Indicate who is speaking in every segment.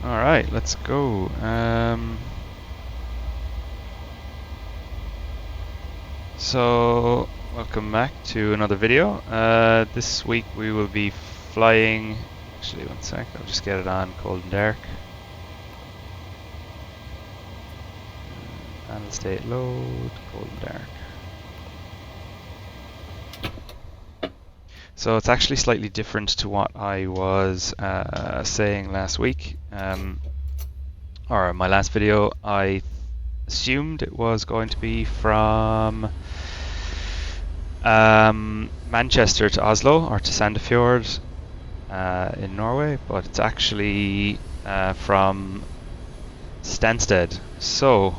Speaker 1: Alright, let's go. So, welcome back to another video. This week we will be flying. Actually, one sec, I'll just get it on cold and dark. Panel state load, cold and dark. So it's actually slightly different to what I was saying last week, or my last video. I assumed it was going to be from Manchester to Oslo or to Sandefjord in Norway, but it's actually from Stansted. So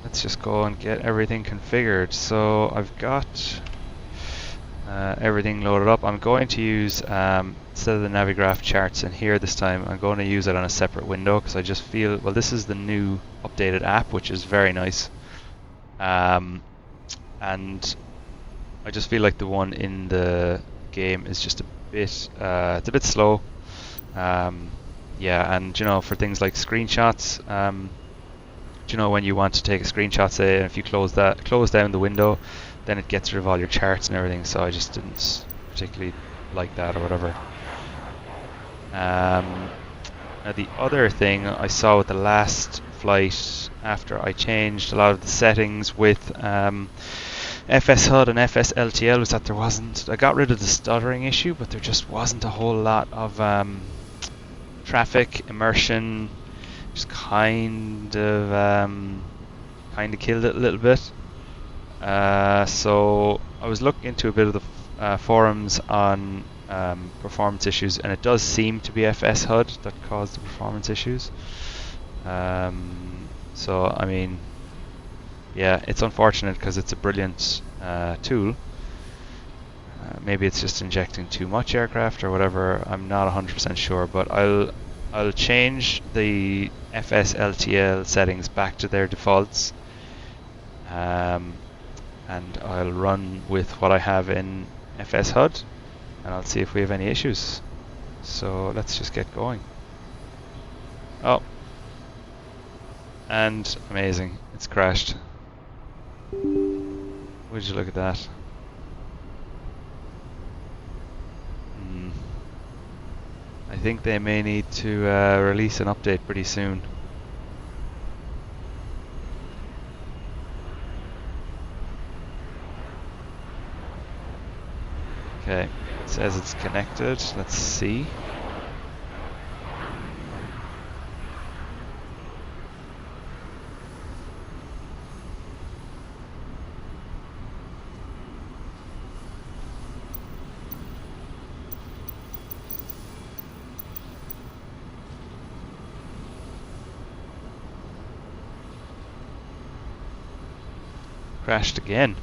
Speaker 1: let's just go and get everything configured. So I've got everything loaded up. I'm going to use, instead of the Navigraph charts in here this time, I'm going to use it on a separate window because I just feel, well, this is the new updated app, which is very nice. And I just feel like the one in the game is just a bit, it's a bit slow. Yeah, and you know, for things like screenshots, you know, when you want to take a screenshot, say, and if you close down the window, then it gets rid of all your charts and everything, so I just didn't particularly like that or whatever. Now the other thing I saw with the last flight, after I changed a lot of the settings with FSHud and FSLTL, was that there wasn't, I got rid of the stuttering issue, but there just wasn't a whole lot of traffic immersion. Just kind of killed it a little bit. So I was looking into a bit of the forums on performance issues, and it does seem to be FSHud that caused the performance issues. So I mean, yeah, it's unfortunate because it's a brilliant tool. Maybe it's just injecting too much aircraft or whatever. I'm not 100% sure, but I'll change the FSLTL settings back to their defaults, and I'll run with what I have in FSHud, and I'll see if we have any issues. So let's just get going. Oh, and amazing, it's crashed. Would you look at that? I think they may need to release an update pretty soon. Okay, it says it's connected. Let's see. Crashed again.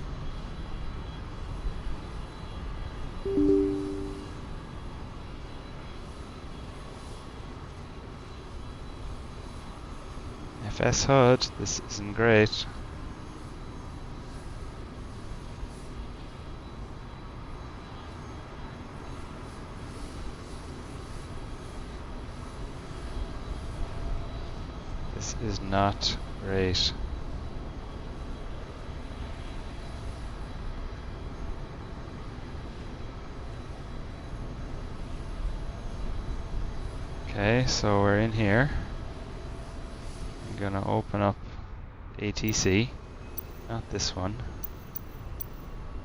Speaker 1: FSHud, this isn't great. This is not great. Okay, so we're in here. I'm gonna open up ATC, not this one.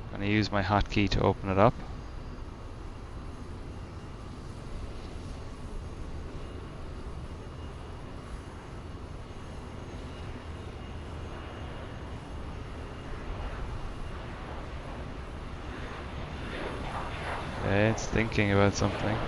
Speaker 1: I'm gonna use my hotkey to open it up. Okay, it's thinking about something.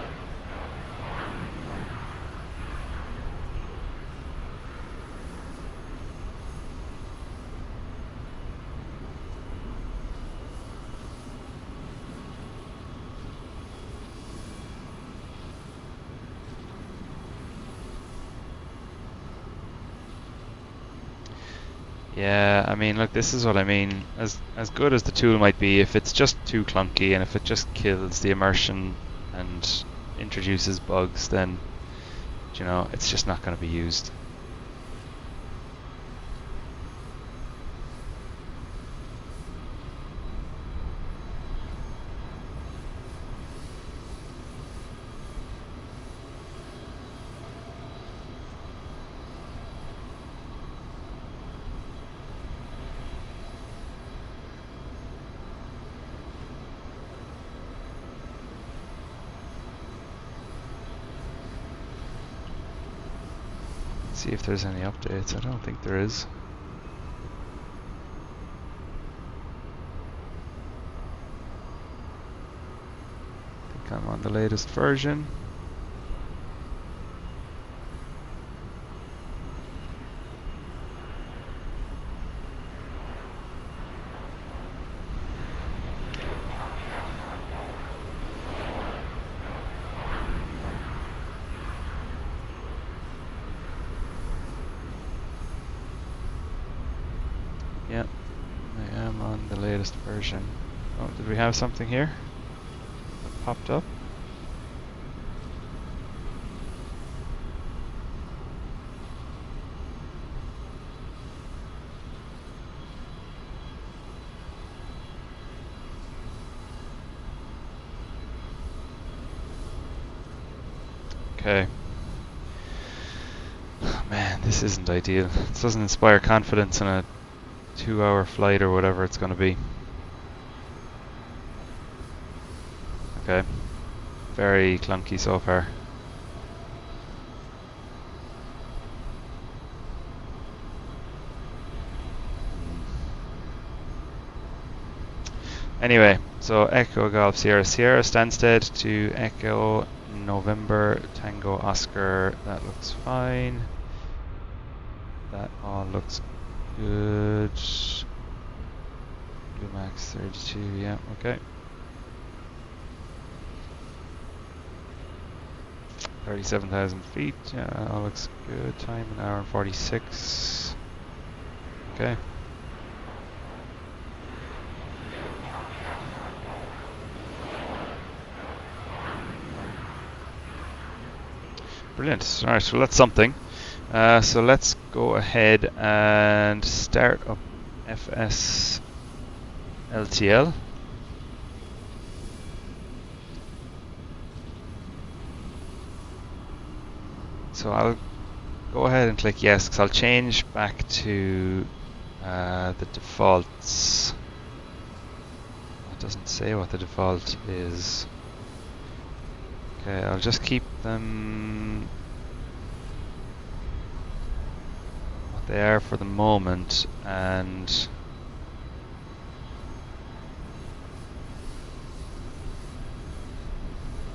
Speaker 1: Yeah, I mean, look, this is what I mean. As good as the tool might be, if it's just too clunky and if it just kills the immersion and introduces bugs, then you know, it's just not going to be used. See if there's any updates. I don't think there is. I think I'm on the latest version. Yep, I am on the latest version. Oh, did we have something here that popped up? Okay. Oh, man, this isn't ideal. This doesn't inspire confidence in a 2-hour flight or whatever it's going to be. Okay. Very clunky so far. Anyway, so Echo Golf Sierra Sierra Stansted to Echo November Tango Oscar. That looks fine. That all looks good. Blue Max 32, yeah, okay. 37,000 feet, yeah, all looks good. Time 1 hour and 46. Okay. Brilliant. Alright, so that's something. So let's go ahead and start up FSLTL. So I'll go ahead and click yes, because I'll change back to the defaults. It doesn't say what the default is. Okay, I'll just keep them what they are for the moment, and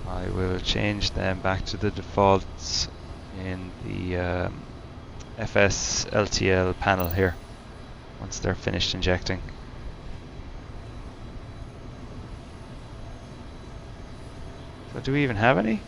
Speaker 1: I will change them back to the defaults in the FSLTL panel here once they're finished injecting. So do we even have any?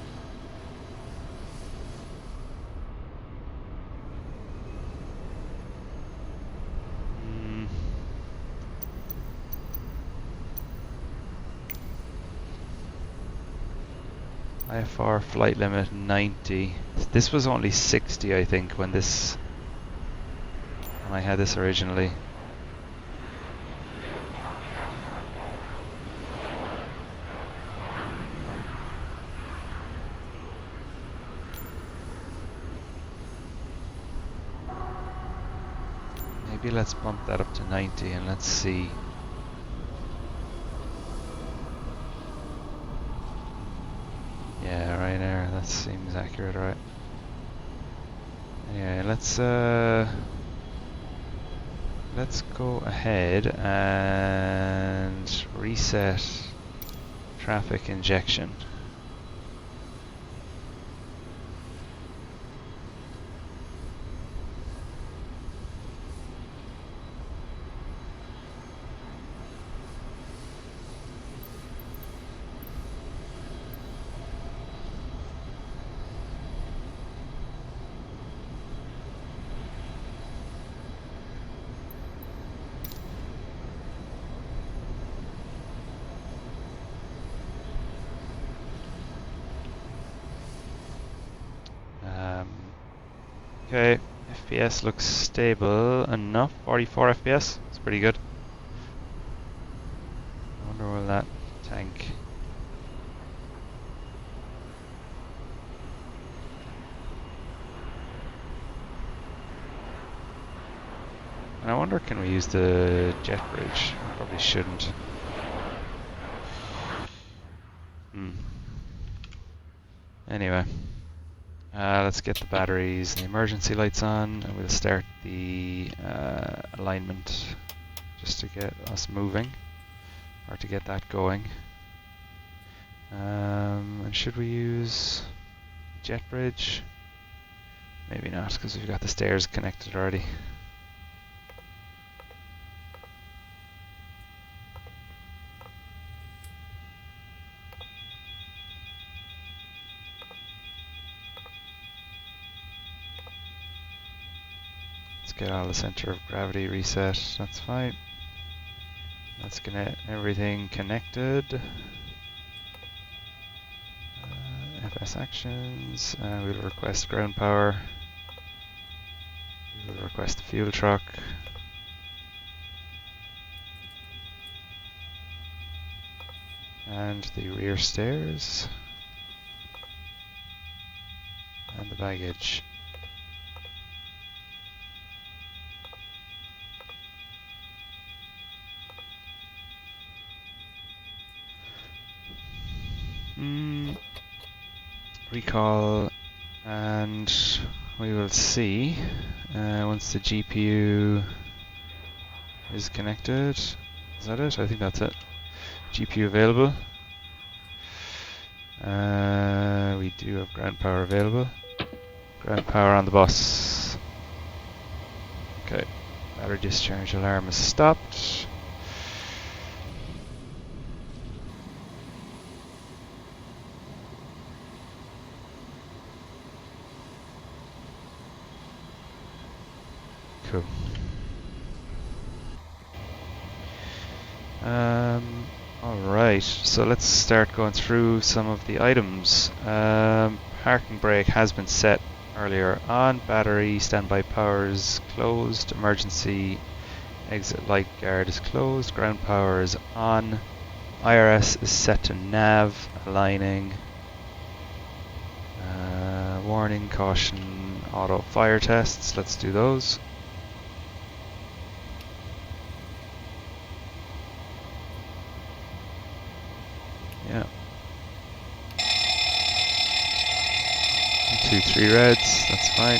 Speaker 1: IFR flight limit 90. This was only 60, I think, when I had this originally. Maybe let's bump that up to 90 and let's see. Yeah, Ryanair, that seems accurate, right? Anyway, let's go ahead and reset traffic injection. Okay, FPS looks stable enough. 44 FPS. It's pretty good. I wonder will that tank. And I wonder, can we use the jet bridge? Probably shouldn't. Anyway, let's get the batteries and the emergency lights on, and we'll start the alignment just to get us moving, or to get that going. And should we use jet bridge? Maybe not, because we've got the stairs connected already. Get all the center of gravity reset, that's fine. Let's get everything connected. FS actions, we'll request ground power. We will request the fuel truck. And the rear stairs. And the baggage. Recall, and we will see once the GPU is connected. Is that it? I think that's it. GPU available. We do have ground power available. Ground power on the bus. Okay, battery discharge alarm is stopped. Cool. Alright, so let's start going through some of the items. Parking brake has been set earlier on. Battery standby power is closed. Emergency exit light guard is closed. Ground power is on. IRS is set to nav. Aligning. Warning, caution, auto fire tests. Let's do those. Yeah. 2, 3 reds, that's fine.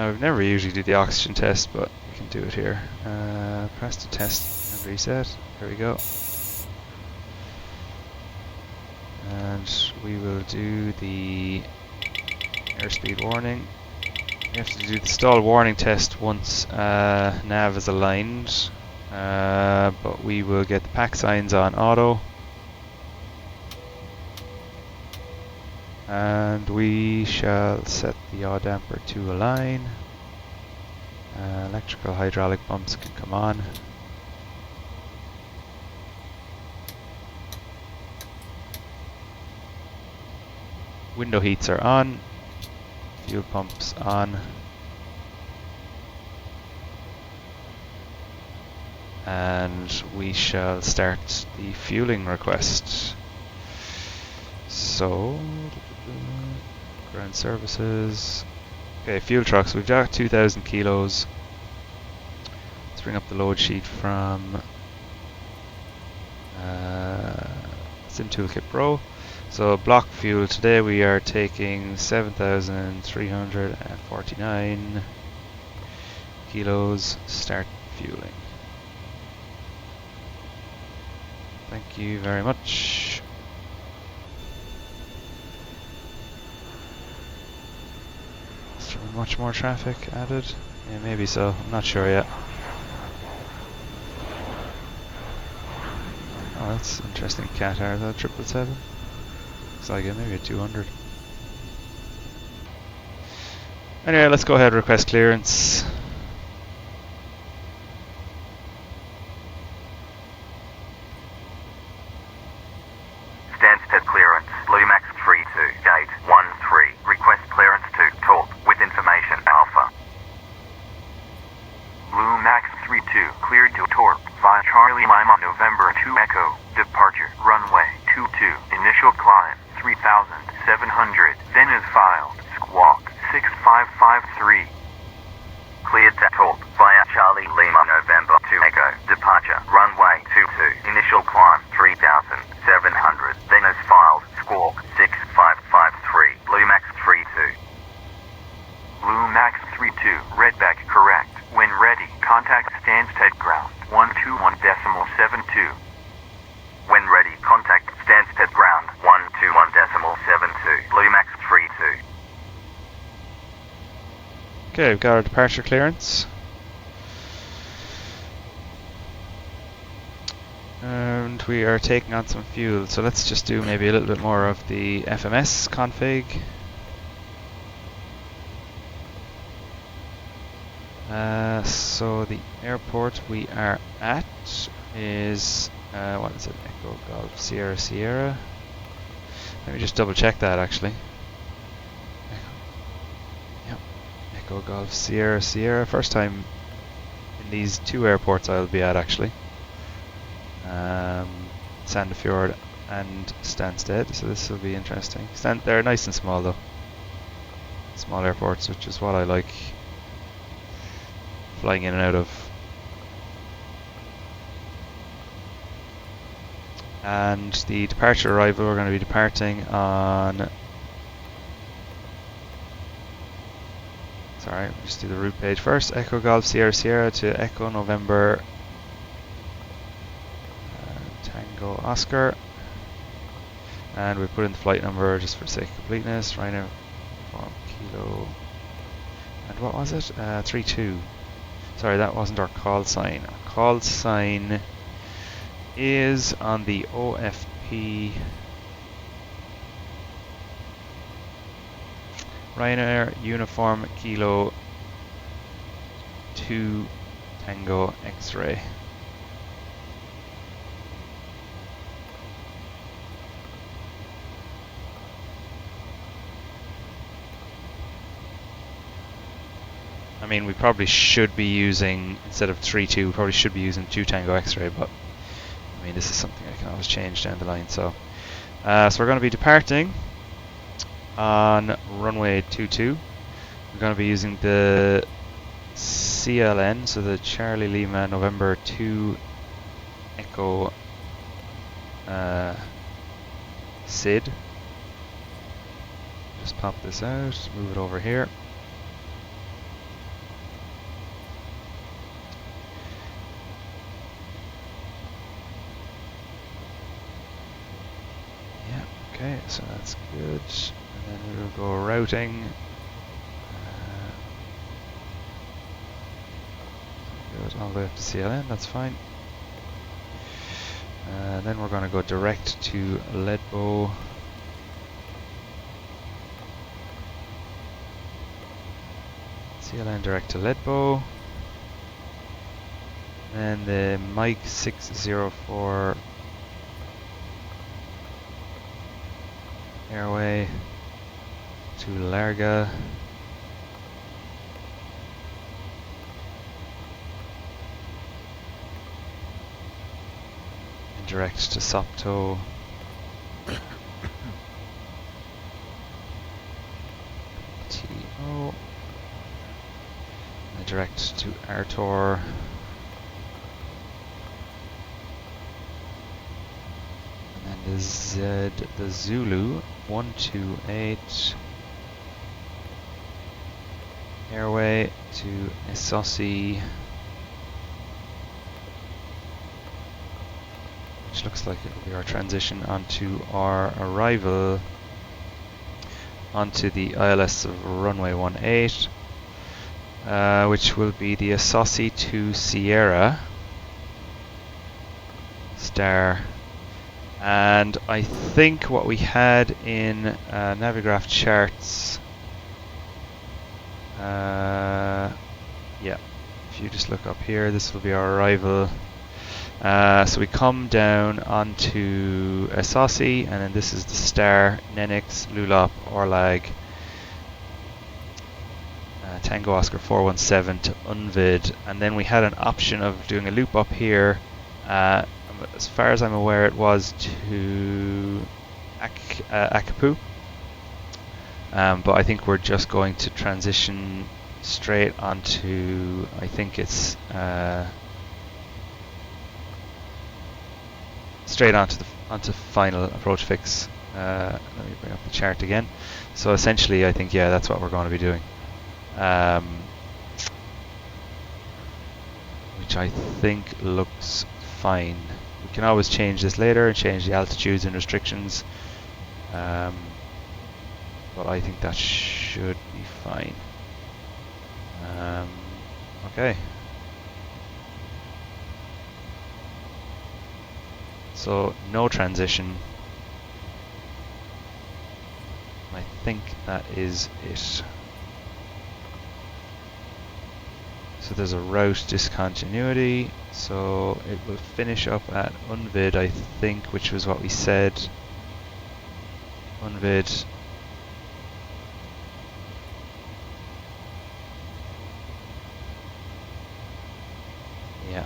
Speaker 1: We've never usually do the oxygen test, but we can do it here. Press to test and reset. There we go. And we will do the airspeed warning. We have to do the stall warning test once nav is aligned, but we will get the pack signs on auto. And we shall set the yaw damper to align. Electrical hydraulic pumps can come on. Window heats are on. Fuel pumps on. And we shall start the fueling request. So, ground services. Okay, fuel trucks. We've got 2,000 kilos. Let's bring up the load sheet from SimToolkitPro. So block fuel, today we are taking 7,349 kilos. Start fueling. Thank you very much. Is there much more traffic added? Yeah, maybe so. I'm not sure yet. Oh, that's interesting. Qatar, is that 777? Looks like it, maybe a 200. Anyway, let's go ahead and request clearance.
Speaker 2: Stansted clearance, Lumax 32, gate 13, request clearance to Torp with information Alpha. Lumax 32, cleared to Torp via Charlie Lima November 2 Echo, departure, runway 22, initial climb 3,700, then is filed, squawk 6553. Cleared to Torp via Charlie Lima November 2 Echo, departure, runway 22, initial climb 3,700, then is filed, squawk 6553, Lumax 32. Lumax 32, Redback correct. When ready, contact Stansted ground 121.72. When ready, contact Stansted ground 121.72, Lumax 32.
Speaker 1: Okay, we've got our departure clearance. And we are taking on some fuel, so let's just do maybe a little bit more of the FMS config. So the airport we are at is, what is it, Echo Golf Sierra Sierra. Let me just double check that actually. Echo Golf Sierra Sierra, first time in these two airports I'll be at actually. Sandefjord and Stansted, so this will be interesting. They're nice and small though. Small airports, which is what I like flying in and out of. And the departure arrival, we're going to be departing on... Sorry, we'll just do the route page first. Echo Golf Sierra Sierra to Echo November Tango Oscar. And we put in the flight number just for the sake of completeness. Ryanair Kilo. And what was it? 32. Sorry, that wasn't our call sign. Our call sign is on the OFP Ryanair Uniform Kilo 2 Tango X-ray. I mean, we probably should be using, instead of 3-2, we probably should be using 2 Tango X-ray, but I mean, this is something I can always change down the line. So we're going to be departing on runway 22. We're going to be using the CLN, so the Charlie Lima November 2 Echo SID. Just pop this out, move it over here. Okay, so that's good. And then we will go routing. Good, all the way up to CLN, that's fine. Then we're going to go direct to Ledbo. CLN direct to Ledbo. And the Mike 604 airway to Larga. And direct to Sopto. TO. And direct to Artor. The Zulu 128 airway to Esossi, which looks like it will be our transition onto our arrival onto the ILS of runway 18, which will be the Esossi to Sierra Star. And I think what we had in Navigraph charts, Yeah, if you just look up here, this will be our arrival. So we come down onto Asasi, and then this is the star, Nenix, Lulop, Orlag, Tango Oscar 417 to Unvid, and then we had an option of doing a loop up here. As far as I'm aware, it was to Akapu, but I think we're just going to transition straight onto, I think it's straight onto final approach fix. Let me bring up the chart again. So essentially, I think, yeah, that's what we're going to be doing. Which I think looks fine. We can always change this later and change the altitudes and restrictions, but I think that should be fine. Okay. So no transition. I think that is it. So there's a route discontinuity, so it will finish up at Unvid, I think, which was what we said. Unvid. Yeah.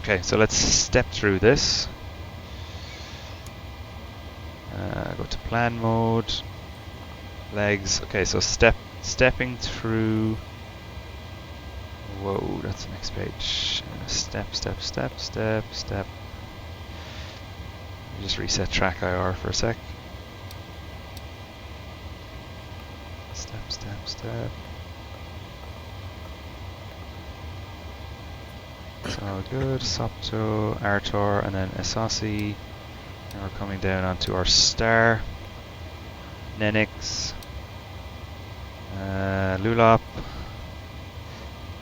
Speaker 1: Okay, so let's step through this. Go to plan mode. Legs. Okay, so stepping through. Whoa, that's the next page. Step. Just reset track IR for a sec. Step. So good. Sopto, Artor, and then Asasi. And we're coming down onto our star. Nenix. Lulop.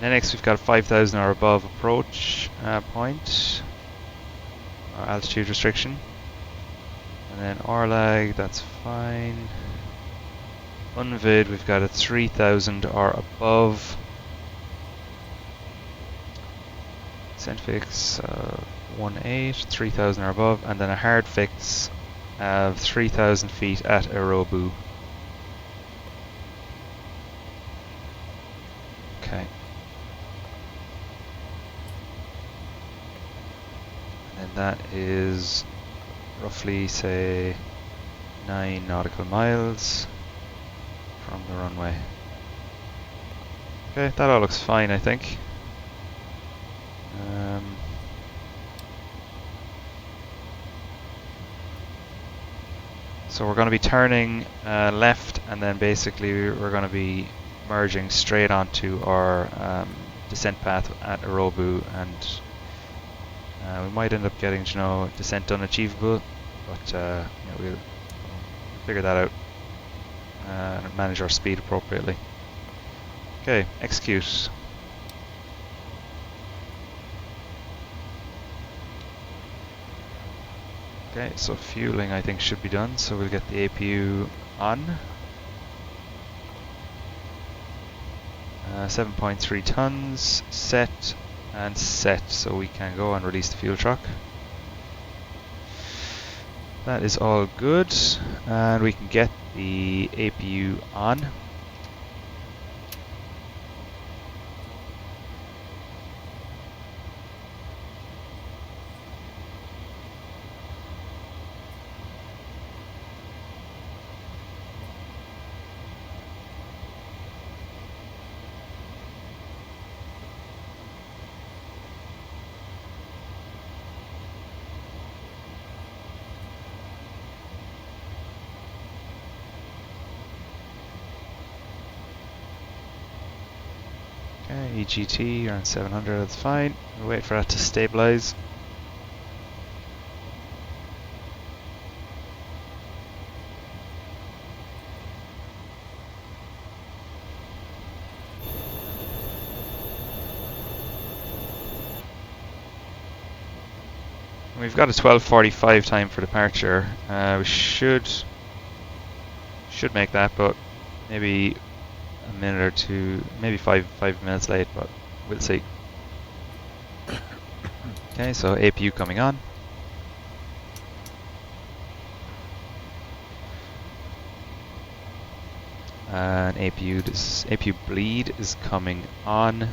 Speaker 1: Nenix, we've got 5,000 or above approach point. Our altitude restriction. And then Orlag, that's fine. Unvid, we've got a 3,000 or above. Send fix 1.8, 3,000 or above, and then a hard fix of 3,000 feet at Arobu. Okay. And then that is roughly, say, 9 nautical miles from the runway. Okay, that all looks fine, I think. So we're going to be turning left, and then basically we're going to be merging straight onto our descent path at Arobu, and we might end up getting, you know, descent unachievable, but yeah, we'll figure that out and manage our speed appropriately. Okay, execute. Okay, so fueling I think should be done, so we'll get the APU on. 7.3 tons, set and set, so we can go and release the fuel truck. That is all good, and we can get the APU on. Okay, EGT around 700, that's fine. We'll wait for that to stabilize. We've got a 12:45 time for departure. We should make that, but maybe a minute or two, maybe five minutes late, but we'll see. Okay, so APU coming on. And APU bleed is coming on.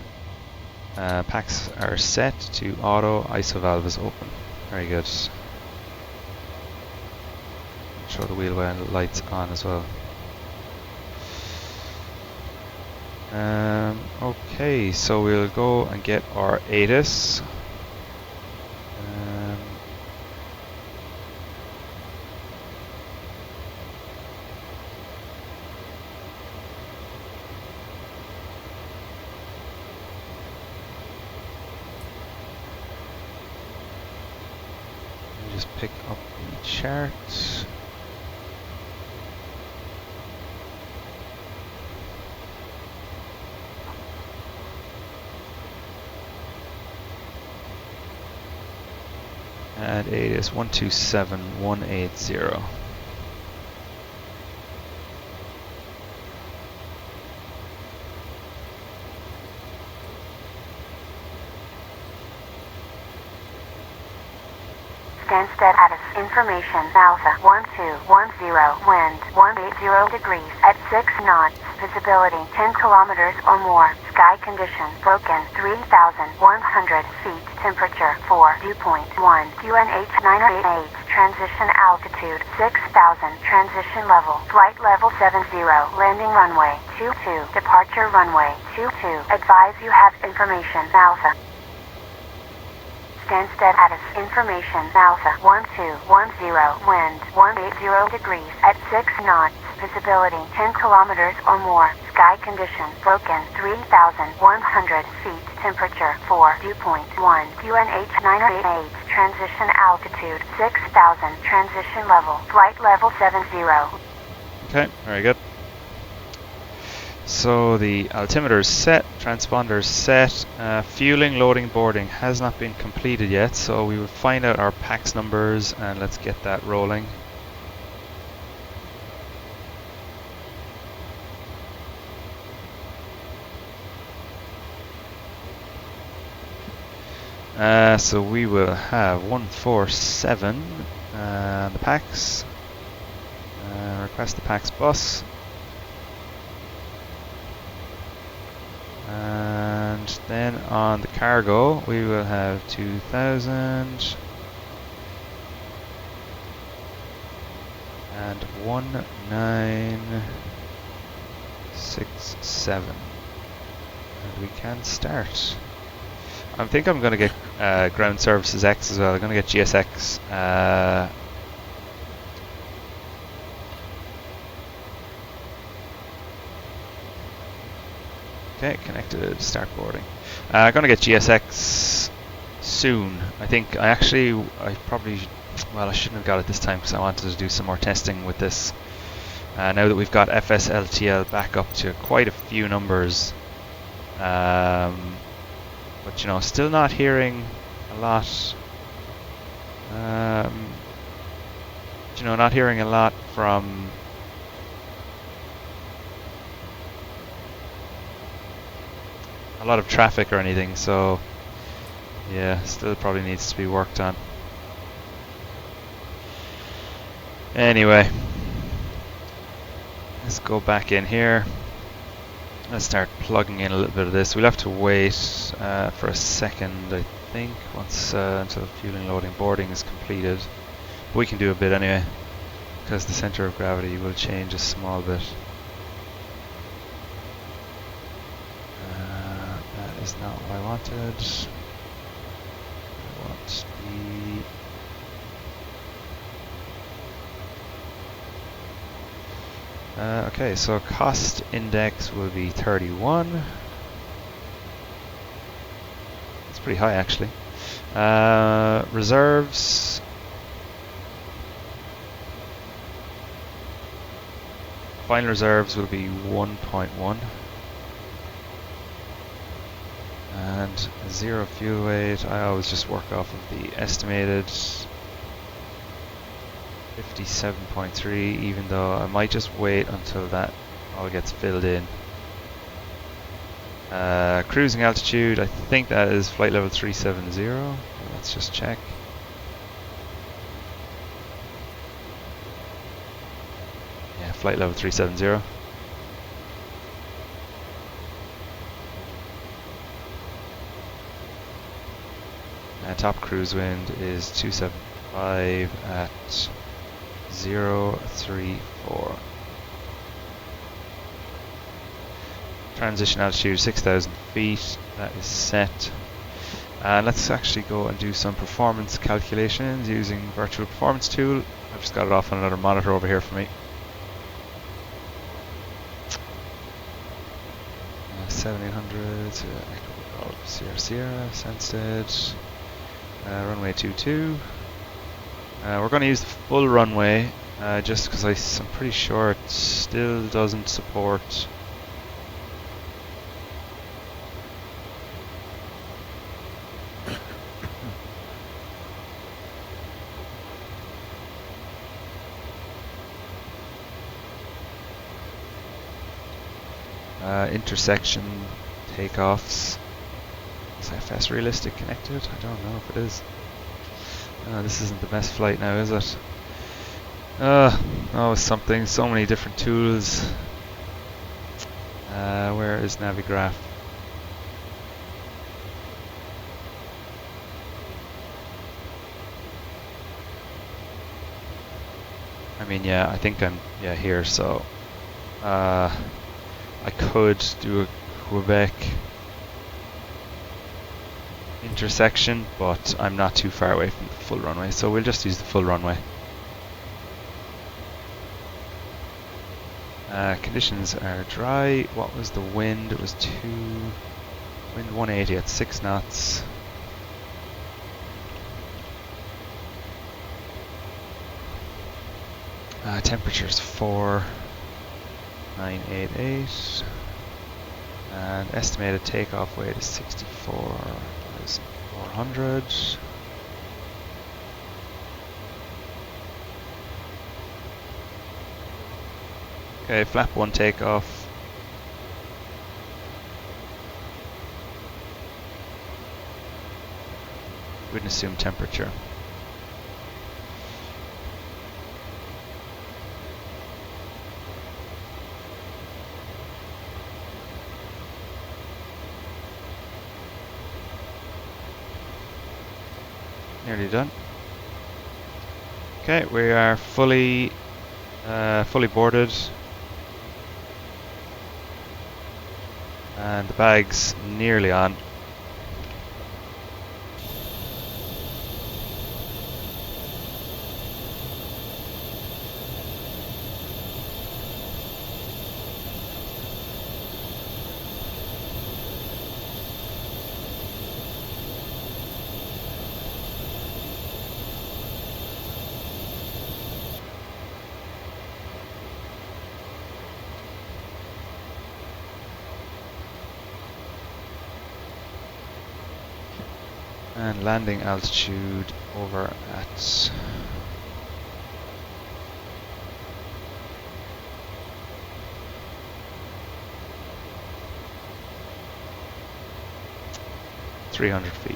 Speaker 1: Packs are set to auto. ISO valve is open. Very good. Show the wheel well lights on as well. Okay, so we'll go and get our ATIS. Just pick up the chart. And ATIS 127180.
Speaker 3: Stansted ATIS information Alpha 1210 wind 180 degrees at 6 knots visibility 10 kilometers or more sky condition broken 3,100 feet temperature 4 dew point 1 QNH 988 transition altitude 6,000 transition level flight level 70 landing runway 22 departure runway 22 advise you have information Alpha Stansted ATIS information Alpha 1210 wind 180 degrees at 6 knots visibility 10 kilometers or more sky condition broken 3,100 feet temperature 4 dew point 1 QNH 988 transition altitude 6,000 transition level flight level 70.
Speaker 1: Okay, very good. So the altimeter is set, transponder is set, fueling, loading, boarding has not been completed yet, so we will find out our PAX numbers and let's get that rolling. So we will have 147 the PAX, request the PAX bus. And then on the cargo we will have 2000 and 1967 and we can start. I think I'm going to get ground services X as well. I'm going to get GSX okay, connected, start boarding. I'm going to get GSX soon. I think I shouldn't have got it this time because I wanted to do some more testing with this. Now that we've got FSLTL back up to quite a few numbers. But you know, still not hearing a lot. You know, not hearing a lot from a lot of traffic or anything, so yeah, still probably needs to be worked on. Anyway, let's go back in here. Let's start plugging in a little bit of this. We'll have to wait for a second, I think, once until fueling, loading, boarding is completed. But we can do a bit anyway, because the center of gravity will change a small bit. That is not what I wanted. I want the... okay, so cost index will be 31. It's pretty high actually. Reserves. Final reserves will be 1.1. And 0 fuel weight, I always just work off of the estimated 57.3, even though I might just wait until that all gets filled in. Cruising altitude, I think that is flight level 370. Let's just check. Yeah, flight level 370. And top cruise wind is 275 at 034. Transition altitude 6,000 feet, that is set. Let's actually go and do some performance calculations using virtual performance tool. I've just got it off on another monitor over here for me. 7800, Echo Golf Sierra Sierra, Stansted, runway 22. We're going to use the full runway just because I'm pretty sure it still doesn't support intersection takeoffs. Is FSRealistic connected? I don't know if it is. This isn't the best flight now, is it? Oh, something. So many different tools. Where is Navigraph? I mean, yeah, I think I'm here. So I could do a Quebec intersection, but I'm not too far away from the full runway, so we'll just use the full runway. Conditions are dry. What was the wind? It was wind 180 at 6 knots. Temperatures 4,988. And estimated takeoff weight is 64,400. Okay, flap 1 takeoff. Wouldn't assume temperature. Nearly done. Okay, we are fully boarded, and the bag's nearly on. And landing altitude over at .300 feet.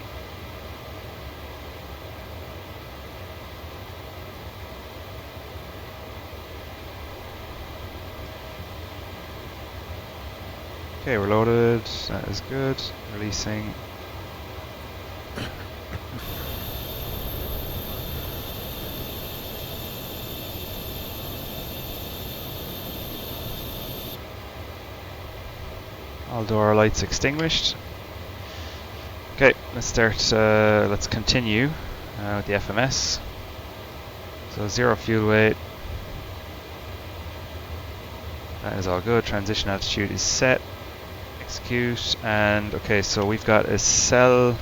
Speaker 1: Okay, we're loaded. That is good. Releasing. All door lights extinguished. Okay, let's start. Let's continue with the FMS. So 0 fuel weight. That is all good. Transition altitude is set. Execute. And okay, so we've got a cell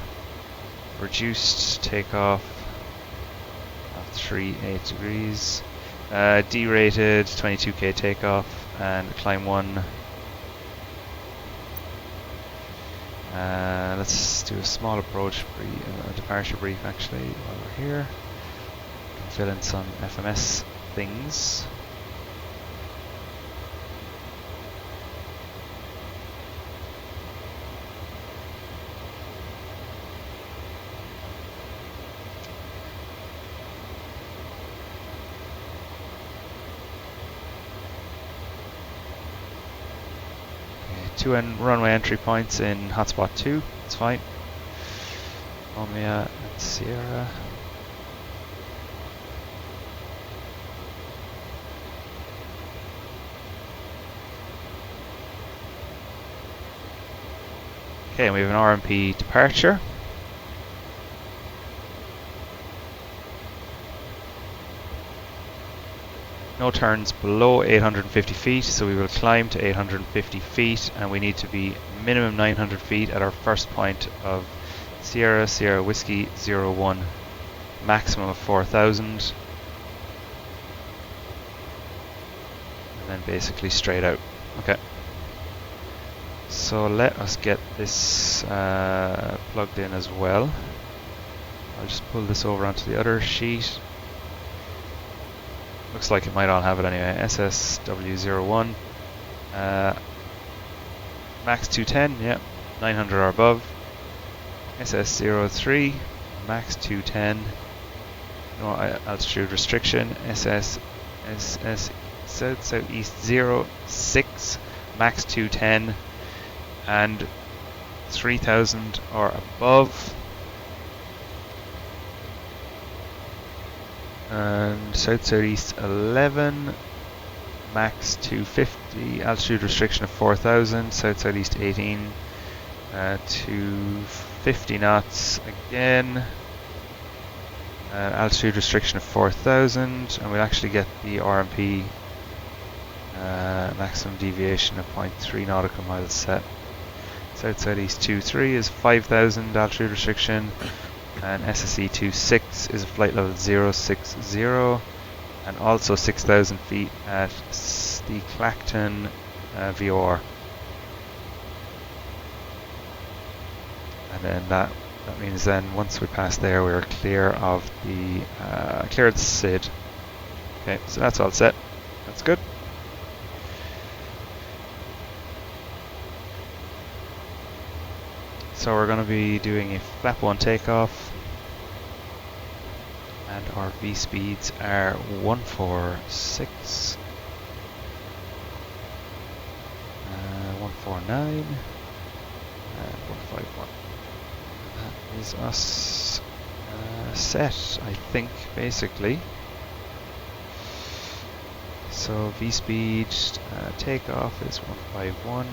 Speaker 1: reduced takeoff of 38 degrees. D-rated 22k takeoff and climb 1. Let's do a small approach departure brief actually while we're here. Can fill in some FMS things. Two runway entry points in hotspot 2, it's fine. Omea and Sierra. Okay, we have an RMP departure. No turns below 850 feet, so we will climb to 850 feet, and we need to be minimum 900 feet at our first point of Sierra, Sierra Whiskey 01, maximum of 4,000, and then basically straight out. Okay. So let us get this plugged in as well. I'll just pull this over onto the other sheet. Looks like it might all have it anyway. SSW01, max 210, yeah, 900 or above. SS03, max 210, no altitude restriction. SS Southeast 06, max 210, and 3,000 or above. And Southeast 11, max 250, altitude restriction of 4,000. Southeast 18, 250 knots again, altitude restriction of 4,000, and we'll actually get the RMP maximum deviation of 0.3 nautical miles set. Southeast 23 is 5,000 altitude restriction. And SSE 26 is a flight level 060, and also 6,000 feet at the Clacton VOR. And then that means then once we pass there, we're clear of the SID. Okay, so that's all set. That's good. So we're going to be doing a flap 1 takeoff, and our V speeds are 146, 149, and 151. That is us set, I think, basically. So V speed takeoff is 151.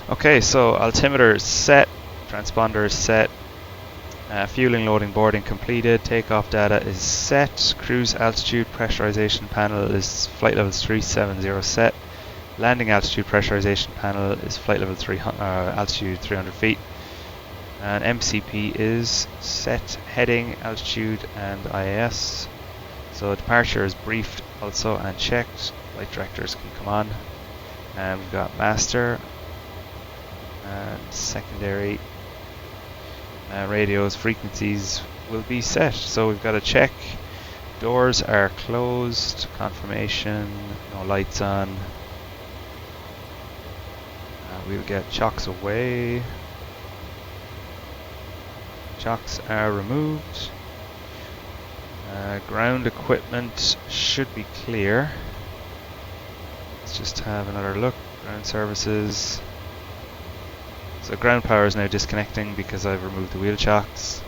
Speaker 1: Okay, so altimeter is set, transponder is set, fueling, loading, boarding completed, takeoff data is set, cruise altitude pressurization panel is flight level 370 set, landing altitude pressurization panel is flight level altitude 300 feet, and MCP is set, heading, altitude, and IAS. So departure is briefed also and checked, flight directors can come on, and we've got master, and secondary radios frequencies will be set. So we've got to check doors are closed, confirmation, no lights on. We'll get chocks away, chocks are removed, ground equipment should be clear. Let's just have another look. Ground services. So ground power is now disconnecting because I've removed the wheel chocks.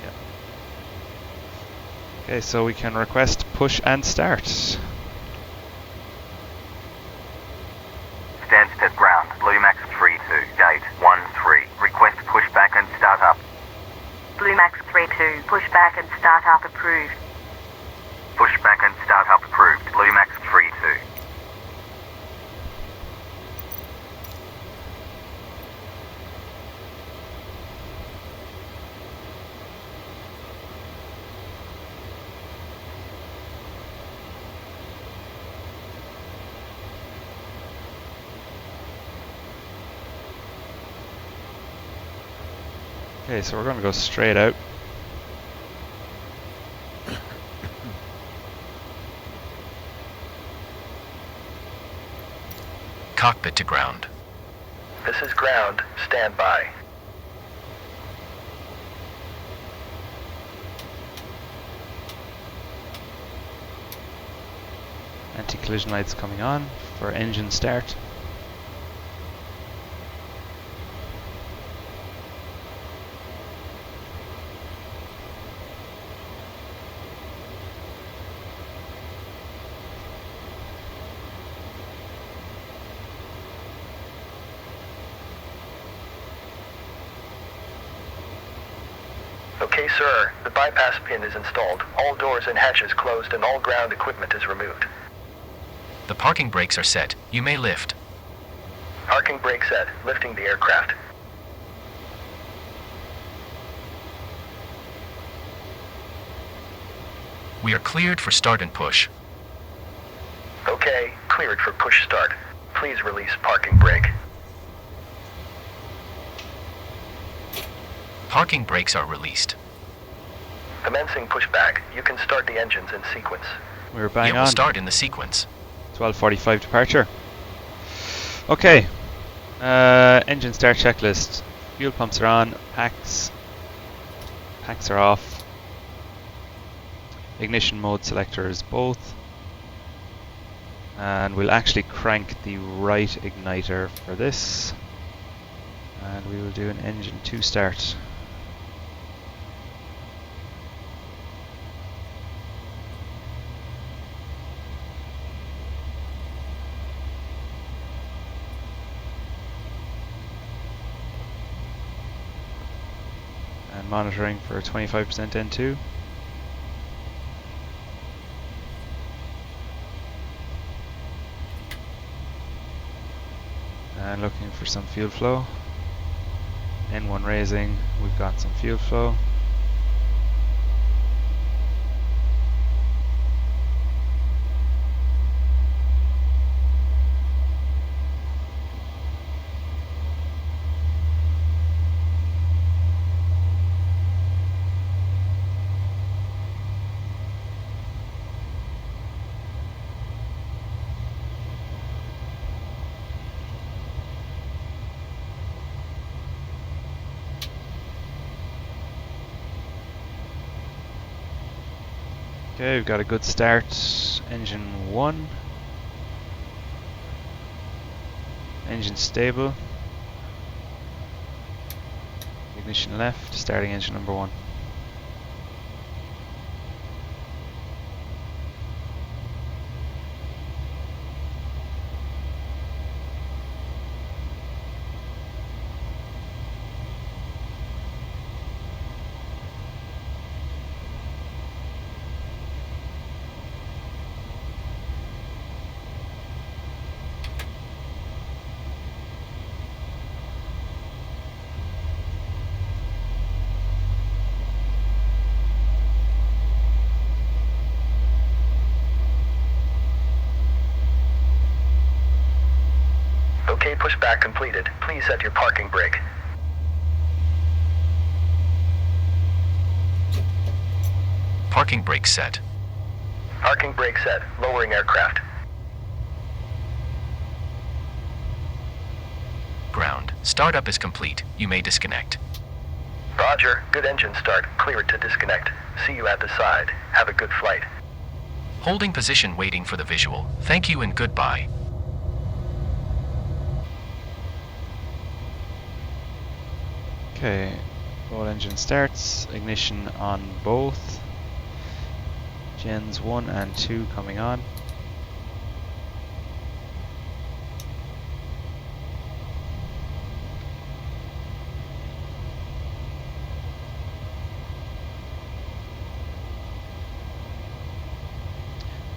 Speaker 1: Yeah. Okay, so we can request push and start.
Speaker 2: Stansted ground, Bluemax 32, gate 13. Request pushback and start up.
Speaker 3: Bluemax 32, pushback and start up approved.
Speaker 2: Pushback and start up approved. Bluemax 32.
Speaker 1: Okay, so we're going to go straight out.
Speaker 4: Cockpit to ground.
Speaker 5: This is ground. Stand by.
Speaker 1: Anti-collision lights coming on for engine start.
Speaker 5: Okay, sir. The bypass pin is installed. All doors and hatches closed and all ground equipment is removed.
Speaker 4: The parking brakes are set. You may lift.
Speaker 5: Parking brake set. Lifting the aircraft.
Speaker 4: We are cleared for start and push.
Speaker 5: Okay, cleared for push start. Please release parking brake.
Speaker 4: Parking brakes are released.
Speaker 5: Commencing pushback. You can start the engines in sequence.
Speaker 1: We're bang
Speaker 4: It will
Speaker 1: on.
Speaker 4: start in the sequence.
Speaker 1: 12:45 departure. Okay. Engine start checklist. Fuel pumps are on. Packs are off. Ignition mode selectors both. And we'll actually crank the right igniter for this. And we will do an engine 2 start. And monitoring for 25% N2. And looking for some fuel flow. N1 raising, we've got some fuel flow. Okay, we've got a good start. Engine 1. Engine stable. Ignition left, starting engine number 1.
Speaker 5: Okay, pushback completed. Please set your parking brake.
Speaker 4: Parking brake set.
Speaker 5: Parking brake set. Lowering aircraft.
Speaker 4: Ground. Startup is complete. You may disconnect.
Speaker 5: Roger. Good engine start. Clear it to disconnect. See you at the side. Have a good flight.
Speaker 4: Holding position waiting for the visual. Thank you and goodbye.
Speaker 1: Okay, all engine starts, ignition on both. Gens 1 and 2 coming on.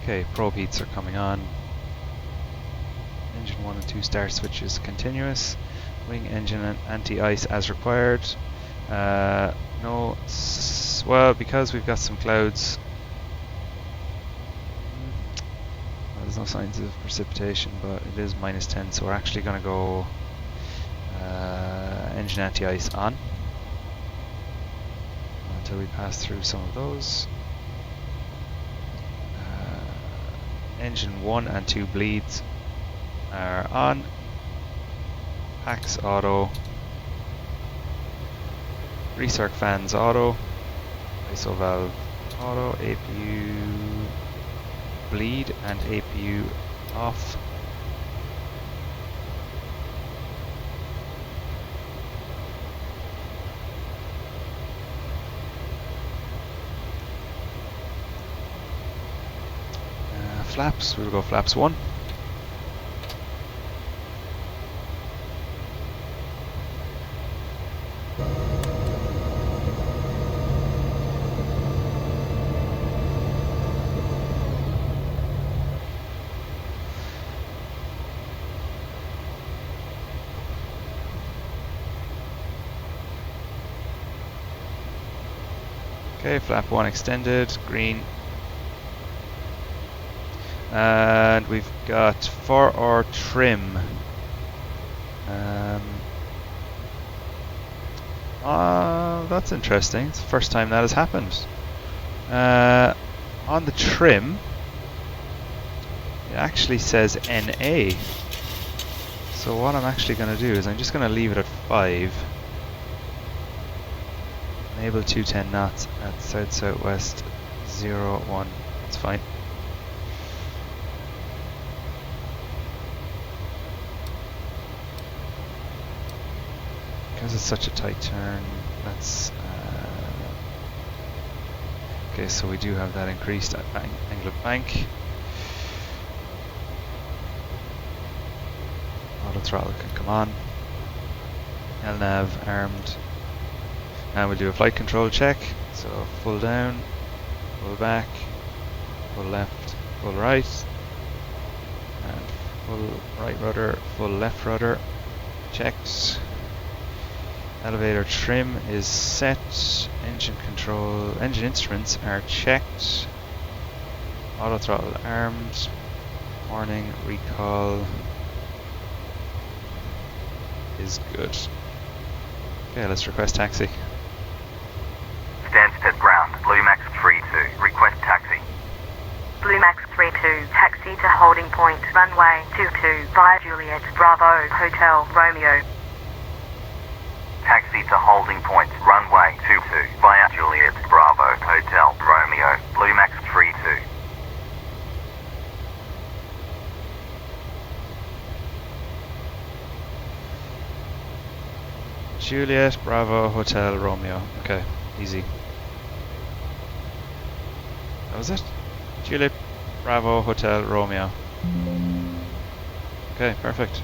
Speaker 1: Okay, probe heats are coming on. Engine 1 and 2 start switches continuous. Wing engine and anti-ice as required. No, well, because we've got some clouds. Well, there's no signs of precipitation, but it is -10, so we're actually going to go engine anti-ice on. until we pass through some of those. Engine 1 and 2 bleeds are on. Packs auto. Recirc fans auto. ISO valve auto. APU bleed and APU off. Flaps, we'll go flaps 1. Okay, flap 1 extended, green. And we've got for our trim. That's interesting. It's the first time that has happened. On the trim, it actually says NA. So what I'm actually going to do is I'm just going to leave it at 5. Enable 210 knots at south-southwest 01. That's fine. Because it's such a tight turn, let's... okay, so we do have that increased at angle of bank. Auto throttle can come on. LNAV armed. And we'll do a flight control check. So full down, full back, full left, full right. And full right rudder, full left rudder. Checked. Elevator trim is set. Engine control, engine instruments are checked. Auto throttle armed. Warning, recall is good. Okay, let's request taxi.
Speaker 2: Stansted ground, Blue Max 32, request taxi.
Speaker 3: Blue Max 32, taxi to holding point, runway 22, via Juliet, Bravo, Hotel, Romeo.
Speaker 2: Taxi to holding point, runway 22, via Juliet, Bravo, Hotel, Romeo, Blue Max 32.
Speaker 1: Juliet, Bravo, Hotel, Romeo. Okay, easy. That was it. Juliet, Bravo, Hotel, Romeo. Okay, perfect.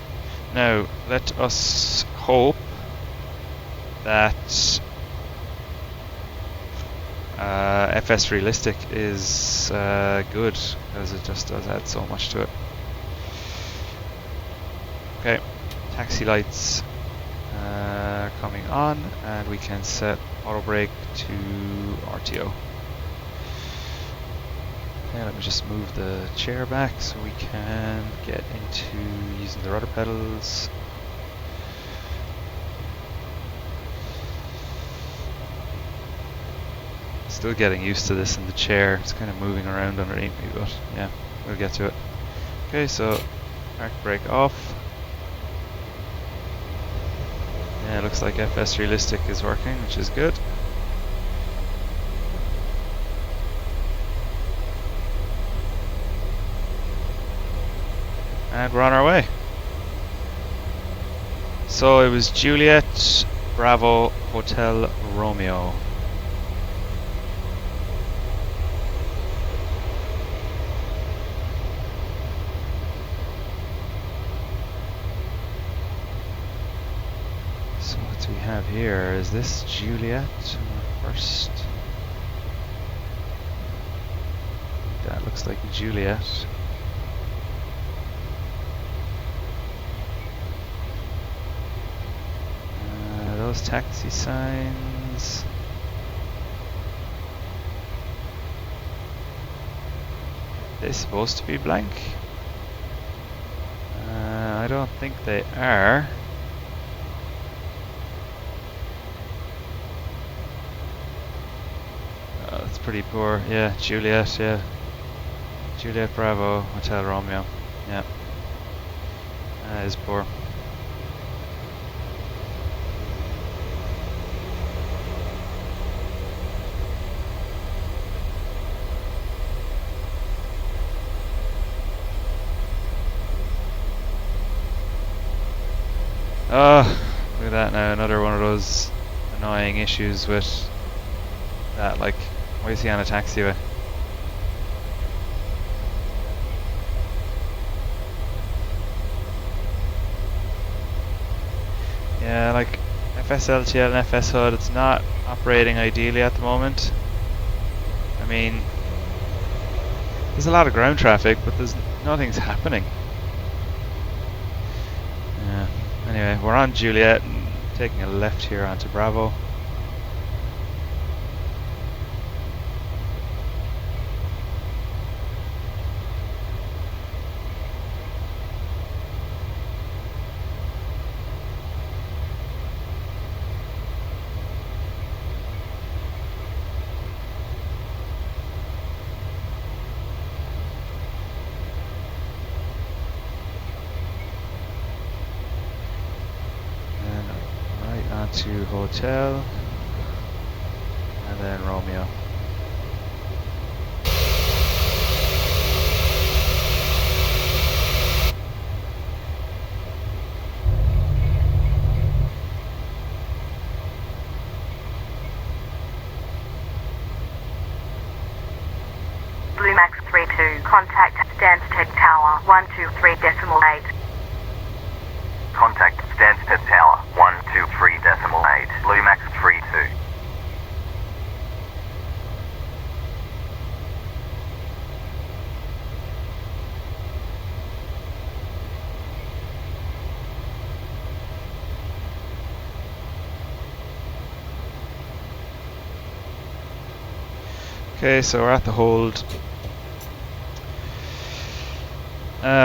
Speaker 1: Now, let us hope that FSRealistic is good, because it just does add so much to it. Okay, taxi lights coming on, and we can set auto brake to RTO. Okay, let me just move the chair back so we can get into using the rudder pedals. Still getting used to this in the chair. It's kind of moving around underneath me, but yeah, we'll get to it. Okay, so park brake off. Yeah, it looks like FSRealistic is working, which is good. And we're on our way. So it was Juliet, Bravo, Hotel, Romeo. So what do we have here? Is this Juliet first? That looks like Juliet. Those taxi signs. They're supposed to be blank. I don't think they are. pretty poor. Yeah, Juliet, yeah. Juliet Bravo, Hotel Romeo. Yeah. That is poor. Oh, look at that now, another one of those annoying issues with that, like, why is he on a taxiway? Yeah, like FSLTL and FSHud, it's not operating ideally at the moment. I mean, there's a lot of ground traffic, but nothing's happening. Yeah. Anyway, we're on Juliet and taking a left here onto Bravo. To Hotel and then Romeo.
Speaker 3: Blue Max 32, contact Stansted Tower 123.8.
Speaker 2: Contact Stansted Tower 123.8, Blue Max 32.
Speaker 1: Okay, so we're at the hold.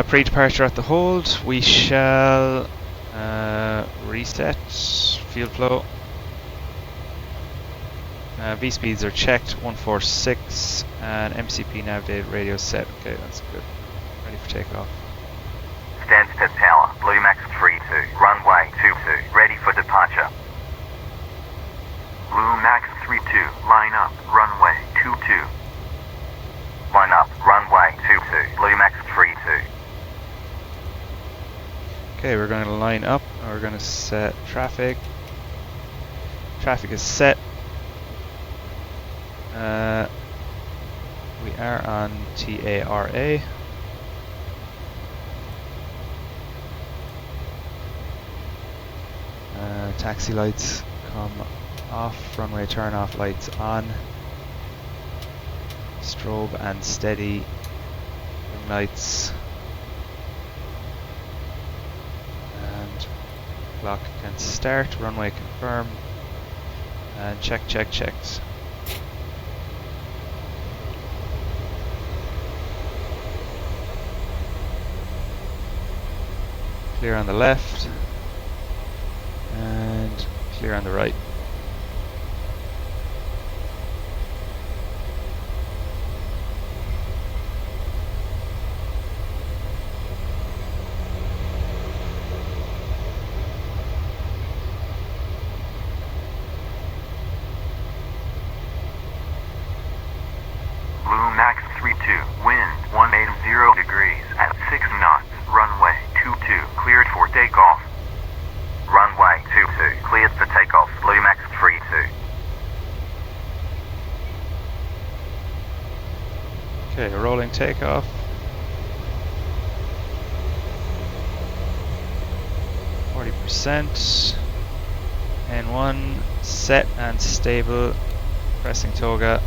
Speaker 1: Pre-departure at the hold. We shall reset fuel flow. V speeds are checked, 146, and MCP navigate radio set. Okay, that's good. Ready for takeoff.
Speaker 2: Stansted Tower, Blue Max 32, runway 22, ready for departure. Blue Max 32, line up, runway 22. Line up, runway 22, Blue Max 32.
Speaker 1: Okay, we're going to line up and we're going to set traffic. Traffic is set. We are on TARA. Taxi lights come off, runway turn off lights on. Strobe and steady ring lights. And clock can start, runway confirm. And checked. Clear on the left and clear on the right.
Speaker 2: Blue Max 32, wind 180 degrees at 6 knots, runway 22, cleared for takeoff. Runway 22, cleared for takeoff, Blue Max 32.
Speaker 1: Okay, rolling takeoff. %. N1, set and stable, pressing toga.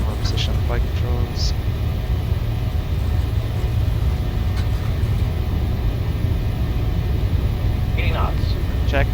Speaker 1: More position on flight controls. Check.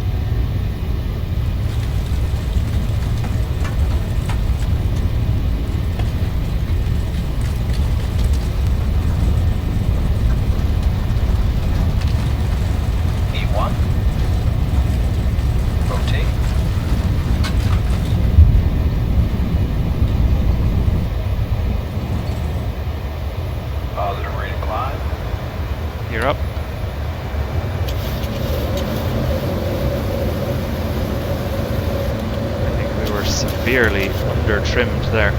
Speaker 1: trimmed there.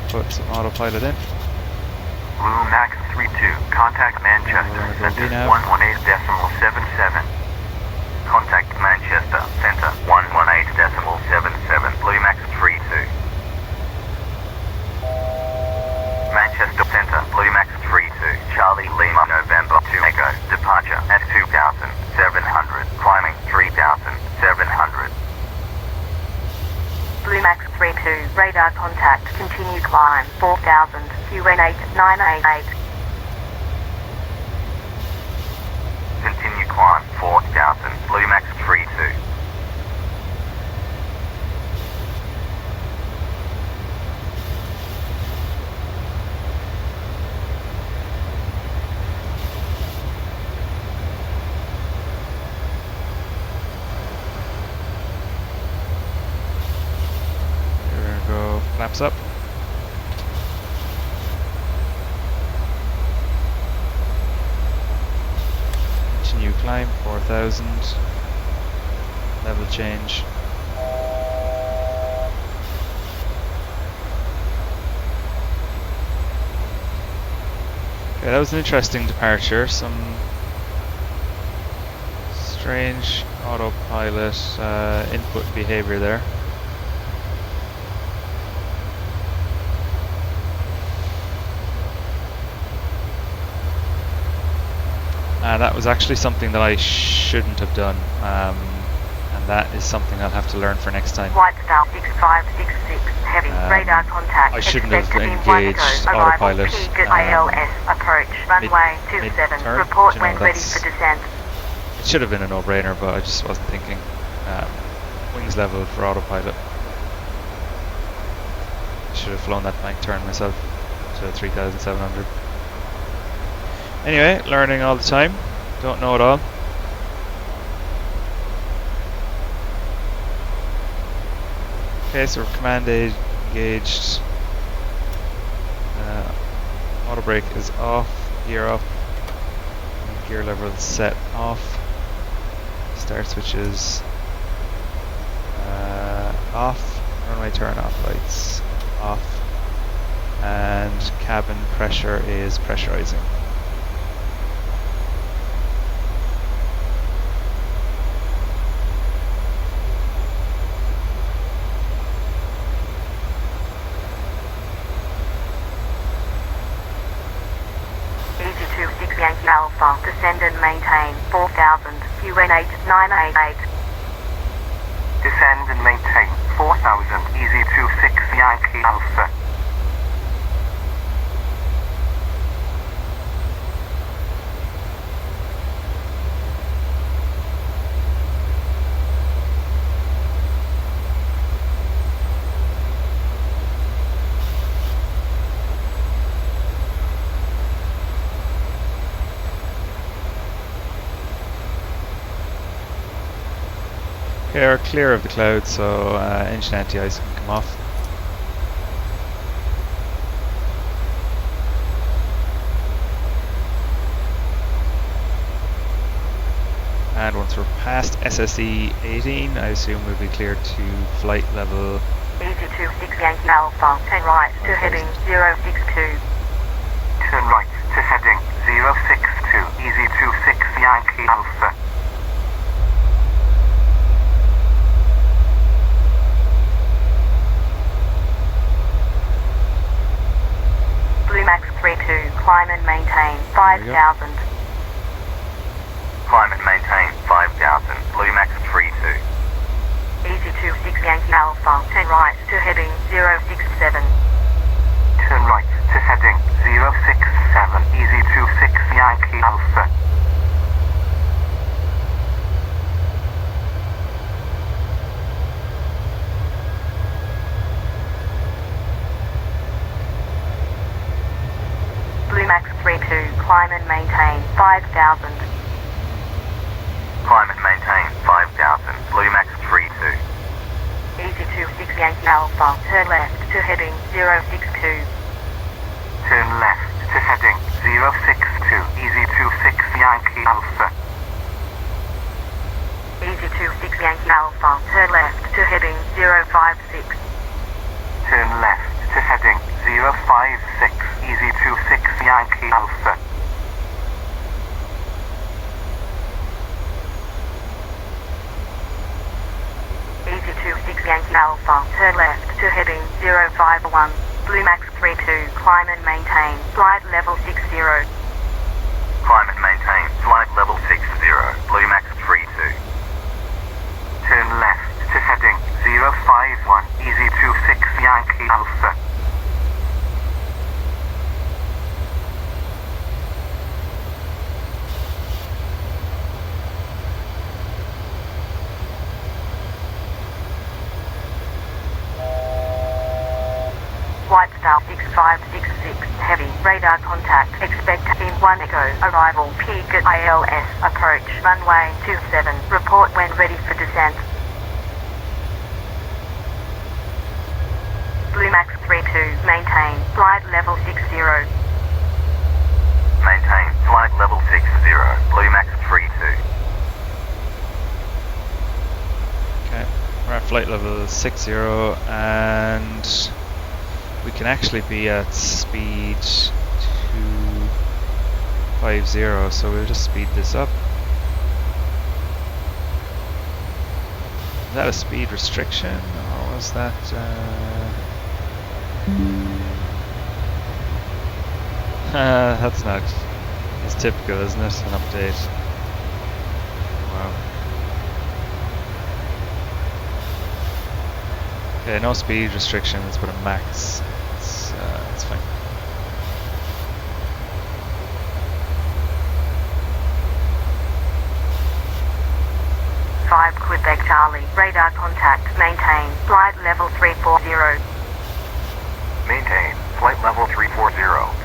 Speaker 1: Put some autopilot in.
Speaker 2: Blue Max 32, contact Manchester, Center 118.77. Contact Manchester, Center 118.77, Blue Max 32. Manchester Center, Blue Max 32, Charlie Lima November 2 Echo, departure at 2,700, climbing 3,700.
Speaker 3: Blue Max 32, radar contact, continue climb, 4000, QN8988.
Speaker 2: Continue climb, 4000, Blue Max 32.
Speaker 1: Flaps up. Continue climb, 4000. Level change. Okay, that was an interesting departure. Some strange autopilot input behavior there. That was actually something that I shouldn't have done, and that is something I'll have to learn for next time.
Speaker 3: White Star 6566, heavy radar contact.
Speaker 1: I shouldn't have engaged autopilot
Speaker 3: ILS approach runway 27. Report when ready for descent.
Speaker 1: It should have been a no-brainer, but I just wasn't thinking. Wings level for autopilot. I should have flown that bank turn myself to 3,700. Anyway, learning all the time. Don't know it all. Okay, so we're command engaged. Auto brake is off. Gear up. Gear level set off. Start switches off. Runway turn off lights off. And cabin pressure is pressurizing.
Speaker 3: Yankee Alpha, descend and maintain 4000, QN8988.
Speaker 2: Descend and maintain 4000, easy 26 Yankee Alpha.
Speaker 1: Okay, we're clear of the clouds, so engine anti-ice can come off. And once we're past SSE 18, I assume we'll be cleared to flight level.
Speaker 3: Easy 26 Yankee Alpha, turn right to heading 062.
Speaker 2: Turn right to heading 062, easy 26 Yankee Alpha.
Speaker 3: Blue Max 32, climb and maintain 5000.
Speaker 2: Climb and maintain 5000, Blue Max 32.
Speaker 3: Easy 26 Yankee Alpha, turn right to heading 067.
Speaker 2: Turn right to heading 067, easy 26 Yankee Alpha.
Speaker 3: Blue Max 32, climb and maintain 5000. 5,000.
Speaker 2: Climb and maintain 5,000. Blue Max 32.
Speaker 3: Easy 26 Yankee Alpha, turn left to heading 062.
Speaker 2: Turn left to heading 062. Easy 26 Yankee Alpha.
Speaker 3: Easy 26 Yankee Alpha, turn left to heading 056.
Speaker 2: Turn left to heading 056. Easy 26 Yankee Alpha.
Speaker 3: Easy 26 Yankee Alpha, turn left to heading 051. Blue Max 32, climb and maintain, flight level 60.
Speaker 2: Climb and maintain flight level 60. Blue Max 32. Turn left to heading 051. Easy 26 Yankee Alpha.
Speaker 3: White Star 6566, heavy, radar contact, expect in 1 echo, arrival, peak at ILS, approach, runway 27, report when ready for descent. Blue Max 32, maintain, flight level 60.
Speaker 2: Maintain flight level 60. Blue Max 32.
Speaker 1: Okay, we're at flight level 60 and we can actually be at speed 250, so we'll just speed this up. Is that a speed restriction or was that that's not, it's typical, isn't it? An update. Wow. Okay, no speed restrictions, but a max. It's fine.
Speaker 3: Five Quebec Charlie, radar contact, maintain, flight level 340.
Speaker 5: Maintain flight level 340.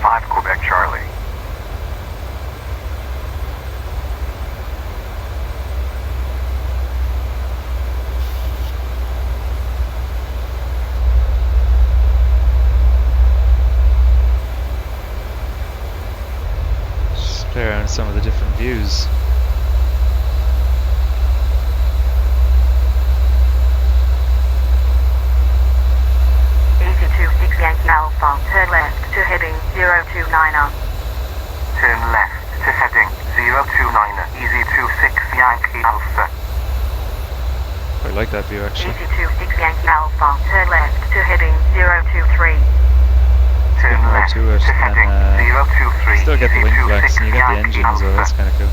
Speaker 5: 5 Quebec Charlie.
Speaker 1: Just play around with some of the different views.
Speaker 3: Easy 26 Yankee Alpha, turn left to heading 029.
Speaker 2: Turn left to heading 029. Easy 26 Yankee Alpha.
Speaker 1: I like that view actually.
Speaker 3: Easy 26 Yankee Alpha, turn left to heading 023.
Speaker 2: Turn
Speaker 1: More
Speaker 2: left
Speaker 1: to it,
Speaker 2: to heading
Speaker 1: and
Speaker 2: 023.
Speaker 1: still get the
Speaker 2: Easy
Speaker 1: wing flex
Speaker 2: 26
Speaker 1: and you get the
Speaker 2: Yankee
Speaker 1: engine as well, that's
Speaker 2: Alpha.
Speaker 1: kind of cool.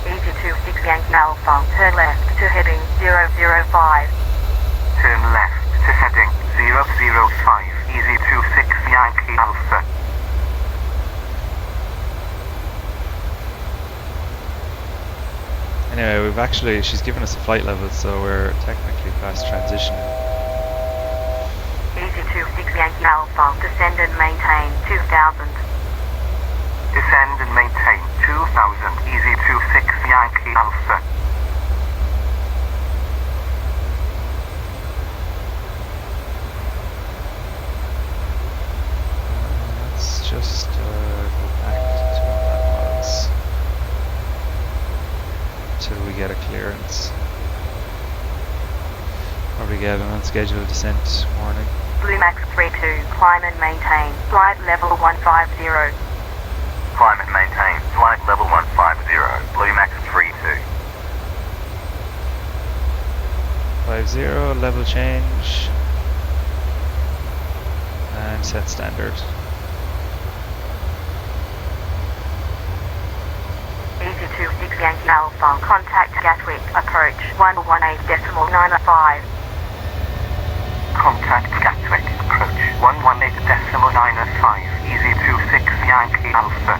Speaker 3: Easy 26 Yankee Alpha, turn left to heading 005.
Speaker 2: Turn left to heading 005. Easy 26 Yankee Alpha.
Speaker 1: Anyway, we've actually, she's given us a flight level, so we're technically past transitioning.
Speaker 3: Easy 26 Yankee Alpha, descend and maintain 2000.
Speaker 2: Descend and maintain 2000. Easy 26 Yankee Alpha.
Speaker 1: Let's just go back to what that was until we get a clearance. Probably get an unscheduled descent warning.
Speaker 3: Blue Max 32, climb and maintain, flight level 150.
Speaker 2: Climb and maintain flight level 150. Blue Max 32.
Speaker 1: 50, level change, and set standard.
Speaker 3: Easy 26 Yankee Alpha, contact Gatwick, approach 118.95.
Speaker 2: Contact Gatwick. Approach 118.95. Easy 26 Yankee Alpha.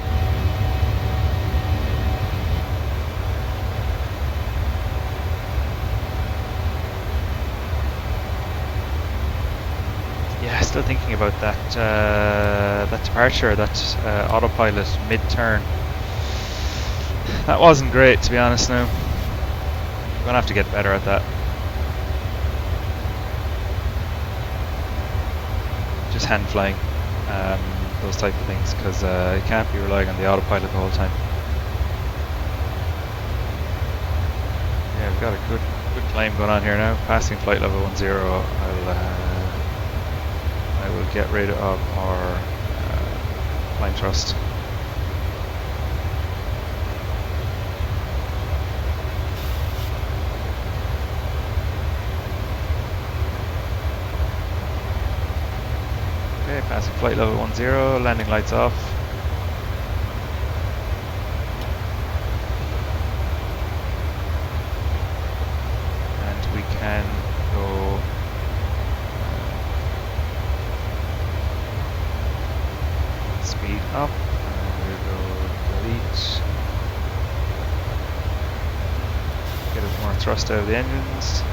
Speaker 1: Yes, still thinking about that that departure, that autopilot mid-turn. That wasn't great, to be honest. Now I'm gonna have to get better at that. Just hand flying, those type of things, because you can't be relying on the autopilot the whole time. Yeah, we've got a good climb going on here now. Passing flight level 10, I will get rid of our flying thrust. Okay, passing flight level 10, landing lights off. And we can go speed up, and we'll go delete. Get a bit more thrust out of the engines.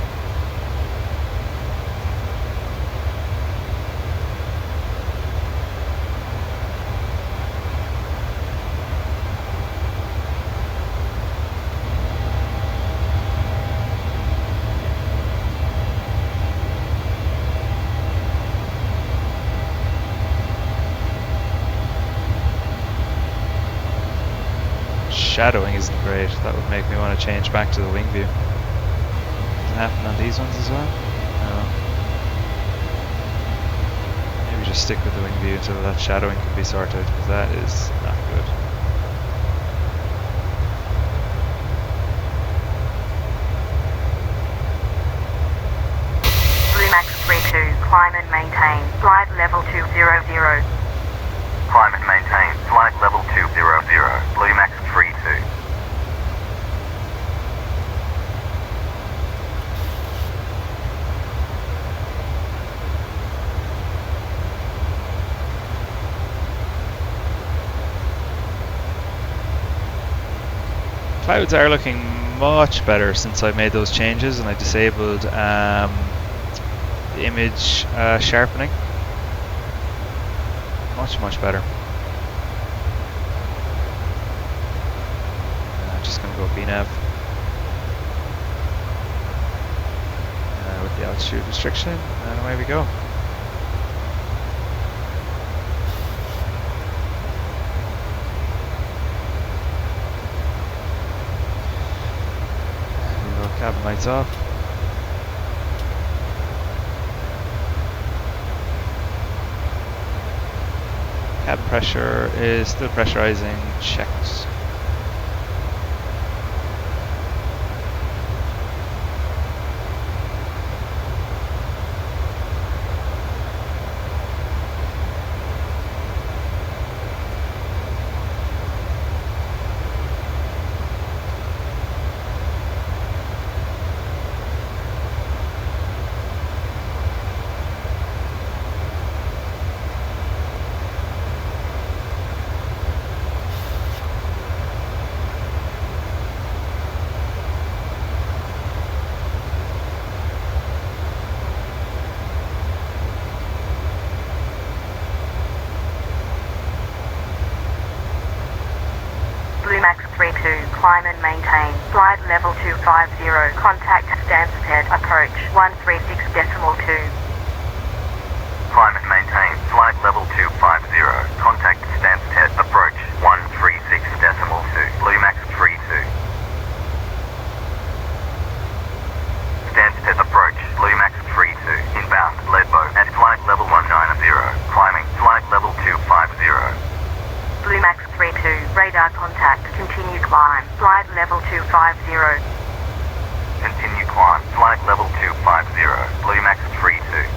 Speaker 1: Shadowing isn't great. That would make me want to change back to the wing view. Does it happen on these ones as well? No. Maybe just stick with the wing view until that shadowing can be sorted, because that is not good.
Speaker 3: Bluemax 32, climb and maintain, flight level 200.
Speaker 2: Climb and maintain, flight level 200, Bluemax 32.
Speaker 1: Clouds are looking much better since I made those changes and I disabled the image sharpening. Much better. Just gonna go BNAV with the altitude restriction, and away we go. Here we go, cabin lights off. Cabin pressure is still pressurizing, checked.
Speaker 3: Bluemax 32, climb and maintain, flight level 250, contact Stansted, approach 136.2.
Speaker 2: Climb and maintain, flight level 250, contact Stansted, approach 136.2, Bluemax 32. Stansted approach, Bluemax 32, inbound, Ledbo, at flight level 190, climbing, flight level 250.
Speaker 3: Bluemax 32, radar contact, continue climb, flight level 250.
Speaker 2: Continue climb, flight level 250, Bluemax 32.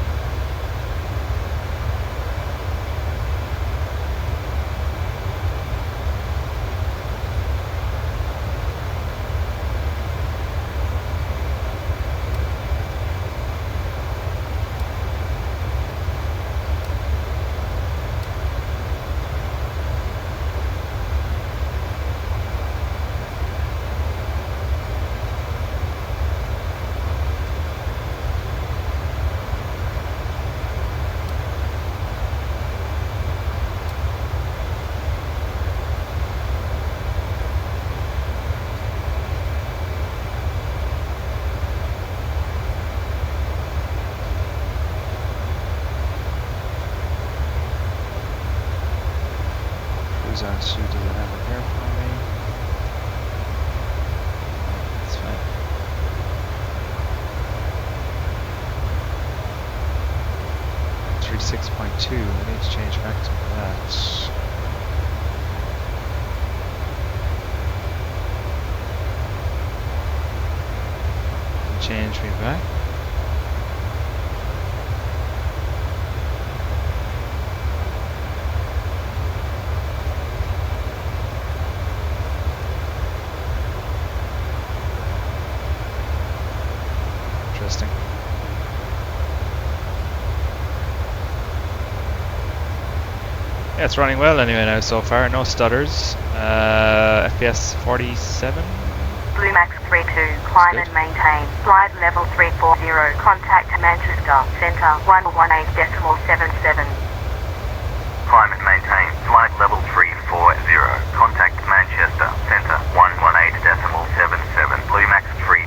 Speaker 1: altitude does it have in here for me? That's fine. .6.2, I need to change back to that. Change me back. Interesting. Yeah, it's running well anyway now so far, no stutters. FPS 47.
Speaker 3: Bluemax 32, climb and maintain. Flight level 340, contact Manchester, Centre 118.77.
Speaker 2: Climb and maintain. Flight level 340. Contact Manchester, Centre 118.77. Bluemax 32.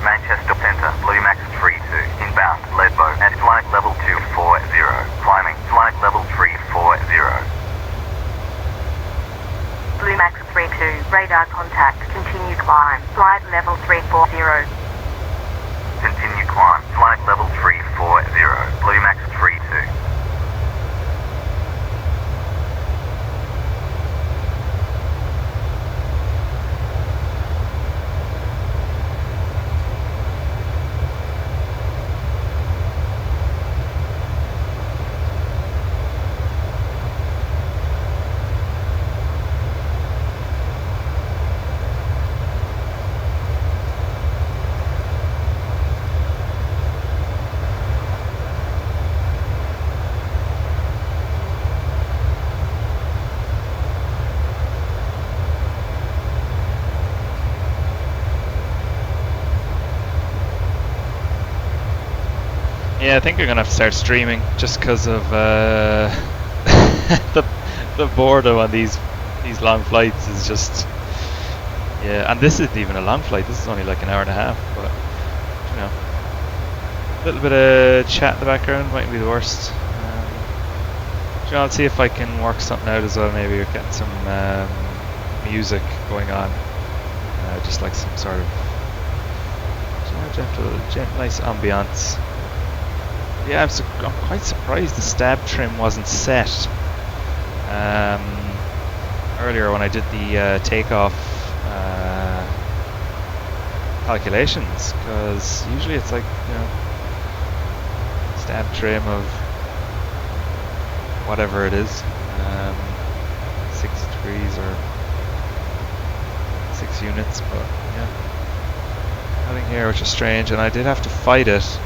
Speaker 2: Manchester Centre, Bluemax 32. Inbound, Ledbo at flight level 240. Climbing, flight level 340.
Speaker 3: Bluemax 32, radar contact, continue climb, flight level 340.
Speaker 2: Continue climb, flight level 340. Bluemax 32.
Speaker 1: Yeah, I think I'm gonna have to start streaming just because of the boredom on these long flights is just, yeah. And this isn't even a long flight. This is only like an hour and a half. But you know, a little bit of chat in the background mightn't be the worst. You know, I'll see if I can work something out as well. Maybe we're getting some music going on, just like some sort of gentle, nice ambiance. Yeah, I'm quite surprised the stab trim wasn't set earlier when I did the takeoff calculations, because usually it's like, you know, stab trim of whatever it is, 6 degrees or 6 units, but yeah, nothing here, which is strange, and I did have to fight it.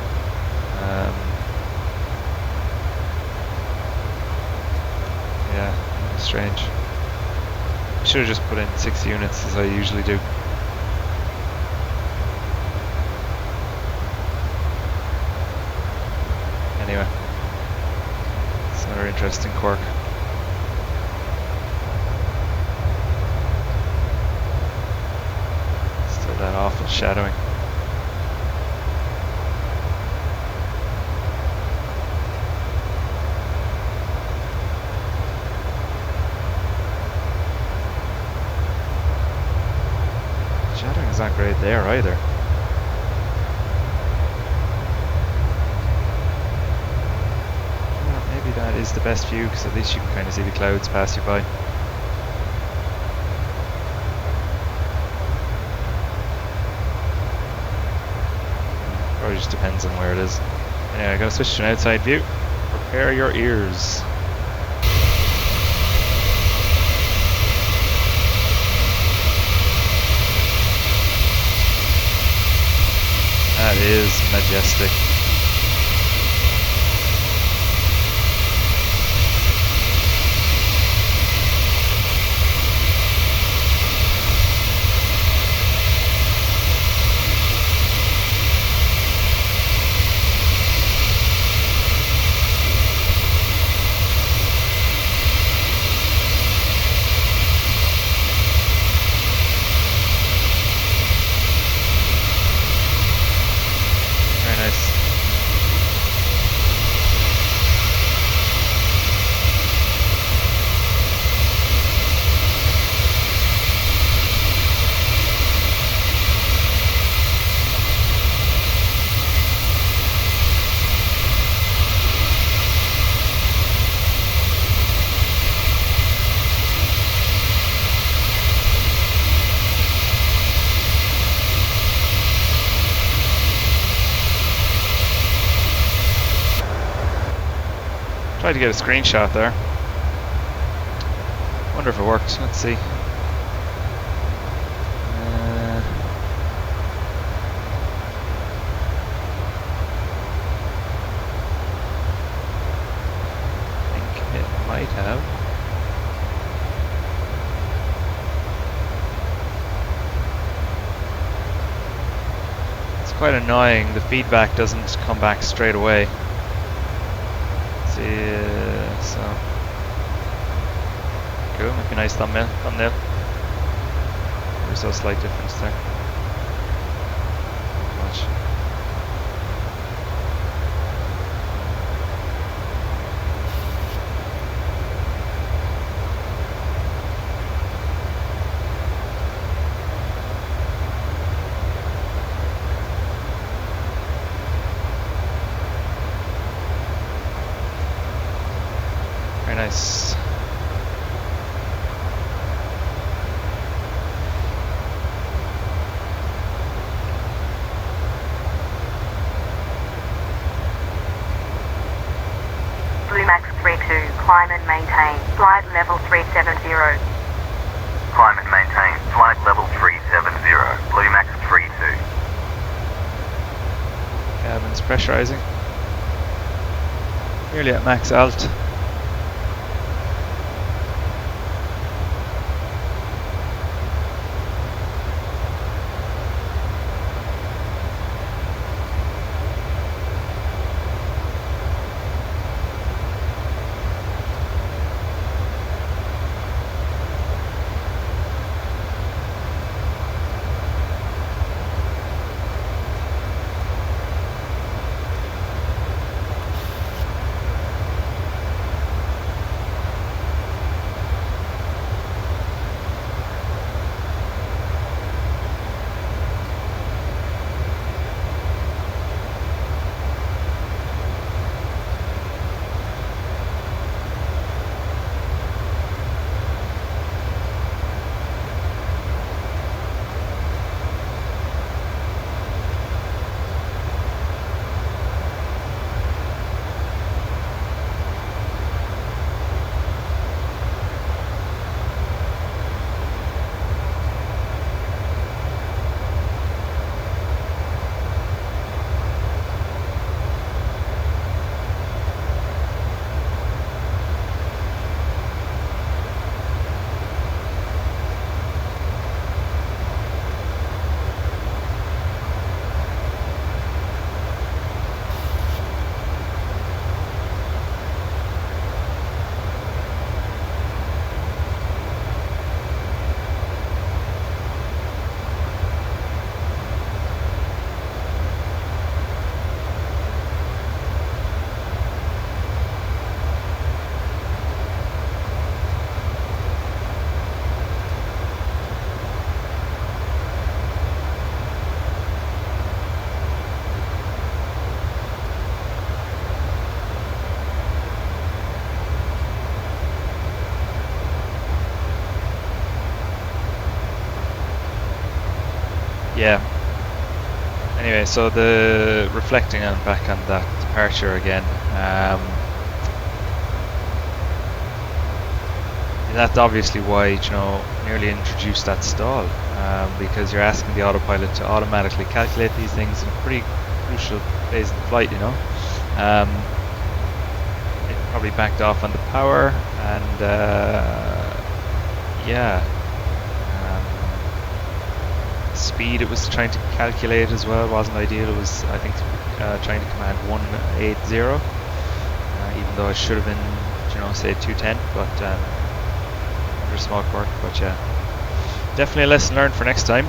Speaker 1: Yeah, strange. I should have just put in 6 units as I usually do. Anyway, it's another interesting quirk. Still that awful shadowing. Shadowing's not great there either. Well, maybe that is the best view, because at least you can kind of see the clouds pass you by. Probably just depends on where it is. Anyway, I'm going to switch to an outside view. Prepare your ears. That is majestic. Very nice. Tried to get a screenshot there. Wonder if it worked. Let's see. I think it might have. It's quite annoying. The feedback doesn't come back straight away. Let's see, so. Cool, might be a nice thumbnail. There's a slight difference there. Not much. Very nice.
Speaker 3: Climb and maintain. Flight level 370.
Speaker 2: Climb and maintain. Flight level 370. Bluemax 32.
Speaker 1: Cabin's pressurizing. Nearly at max alt. Yeah. Anyway, so the reflecting on back on that departure again. That's obviously why, you know, nearly introduced that stall, because you're asking the autopilot to automatically calculate these things in a pretty crucial phase of the flight, you know. It probably backed off on the power, and yeah. Speed it was trying to calculate as well wasn't ideal. It was, I think, trying to command 180, even though it should have been, you know, say 210, but under small quirk. But yeah, definitely a lesson learned for next time.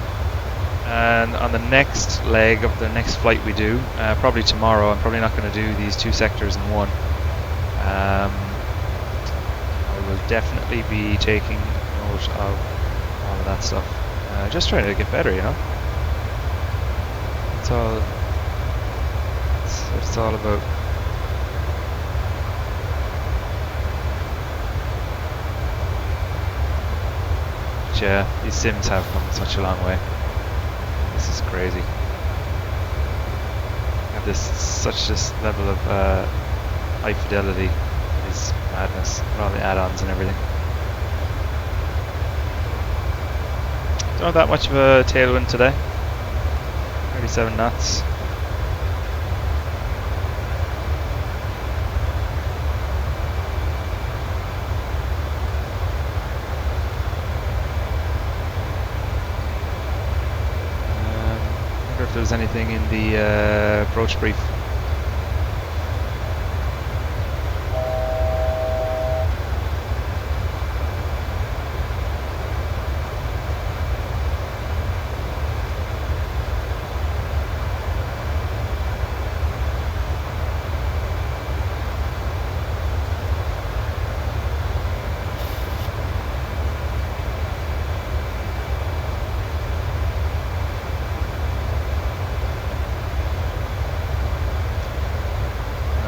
Speaker 1: And on the next leg of the next flight we do, probably tomorrow, I'm probably not going to do these two sectors in one. I will definitely be taking note of all of that stuff. Just trying to get better, you know. It's all. It's all about. But yeah, these sims have come such a long way. This is crazy. Have this level of high fidelity is EGSS with all the add-ons and everything. Don't have that much of a tailwind today. 37 knots. I wonder if there's anything in the approach brief.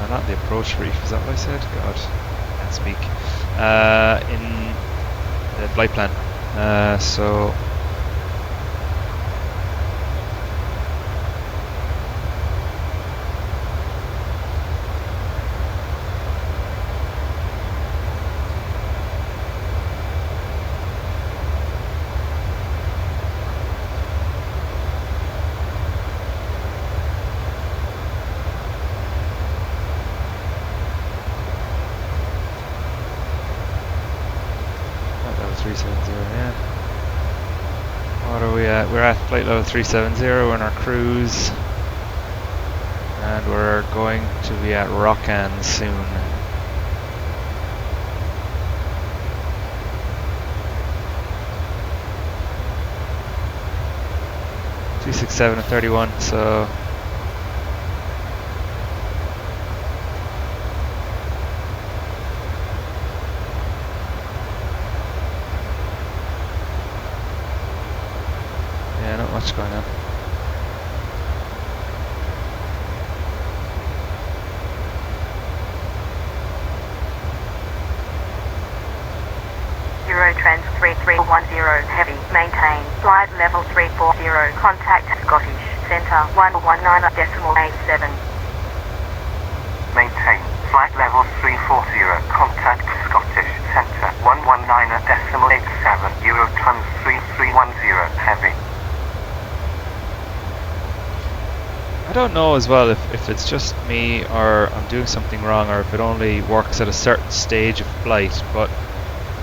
Speaker 1: Not the approach brief, is that what I said? God, can't speak. In the flight plan. So we're at flight level 370, we're in our cruise, and we're going to be at Rockan soon. (267 and 31), so what's going on?
Speaker 3: Eurotrans 3310 heavy, maintain, flight level 340, contact Scottish, centre 119.87.
Speaker 2: Maintain, flight level 340, contact Scottish, centre 119.87, Eurotrans 3310 heavy.
Speaker 1: I don't know as well if it's just me or I'm doing something wrong, or if it only works at a certain stage of flight, but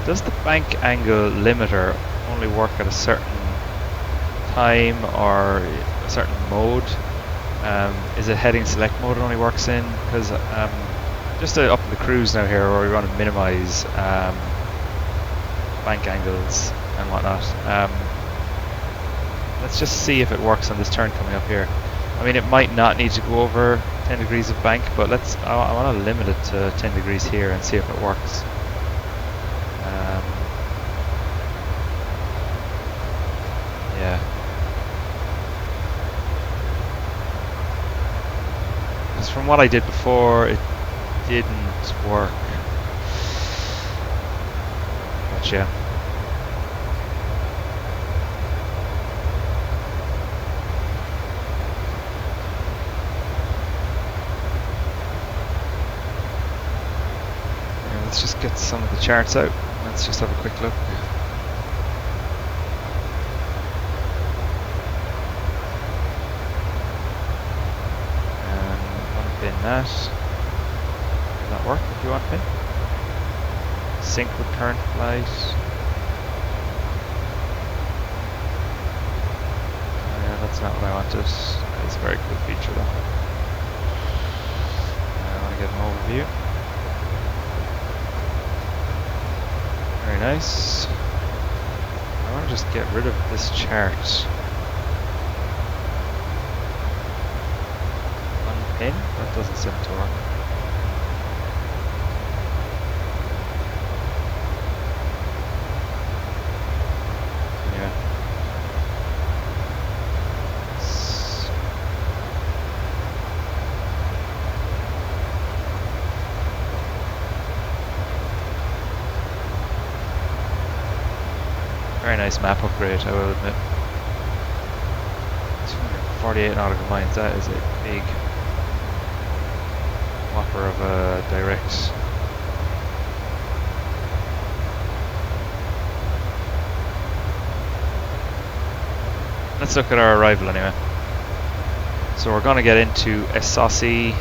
Speaker 1: does the bank angle limiter only work at a certain time or a certain mode? Is it heading select mode it only works in? Because just up in the cruise now here where we want to minimize bank angles and whatnot. Let's just see if it works on this turn coming up here. I mean, it might not need to go over 10 degrees of bank, but I want to limit it to 10 degrees here and see if it works. Yeah. Because from what I did before, it didn't work. But yeah. Let's just get some of the charts out. Let's just have a quick look. And unpin that. Does that work if you unpin? Sync with current flight. Yeah, that's not what I wanted. That's a very cool feature though. I want to get an overview. Very nice. I want to just get rid of this chart. Unpin? That doesn't seem to work. Yeah. Very nice map upgrade, I will admit. 248 nautical miles, that is a big whopper of a direct. let's look at our arrival anyway. So we're going to get into Esossi,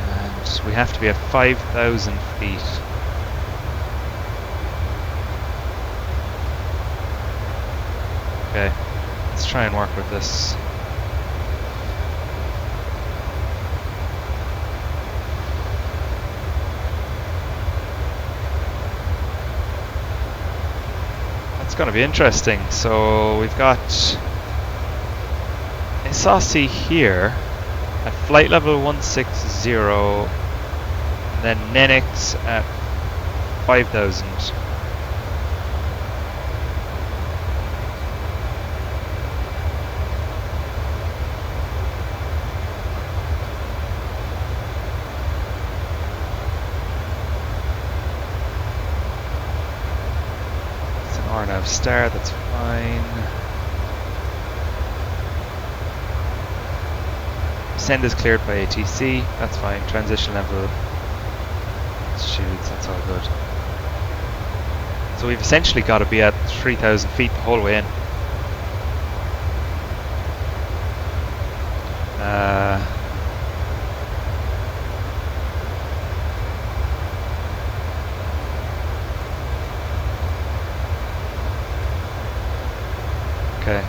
Speaker 1: and we have to be at 5,000 feet. Okay, let's try and work with this. It's going to be interesting. So we've got Esossi here at flight level 160, and then Nenix at 5,000. RNAV star, that's fine. Send is cleared by ATC, that's fine. Transition level shoots, that's all good. So we've essentially got to be at 3,000 feet the whole way in. Okay.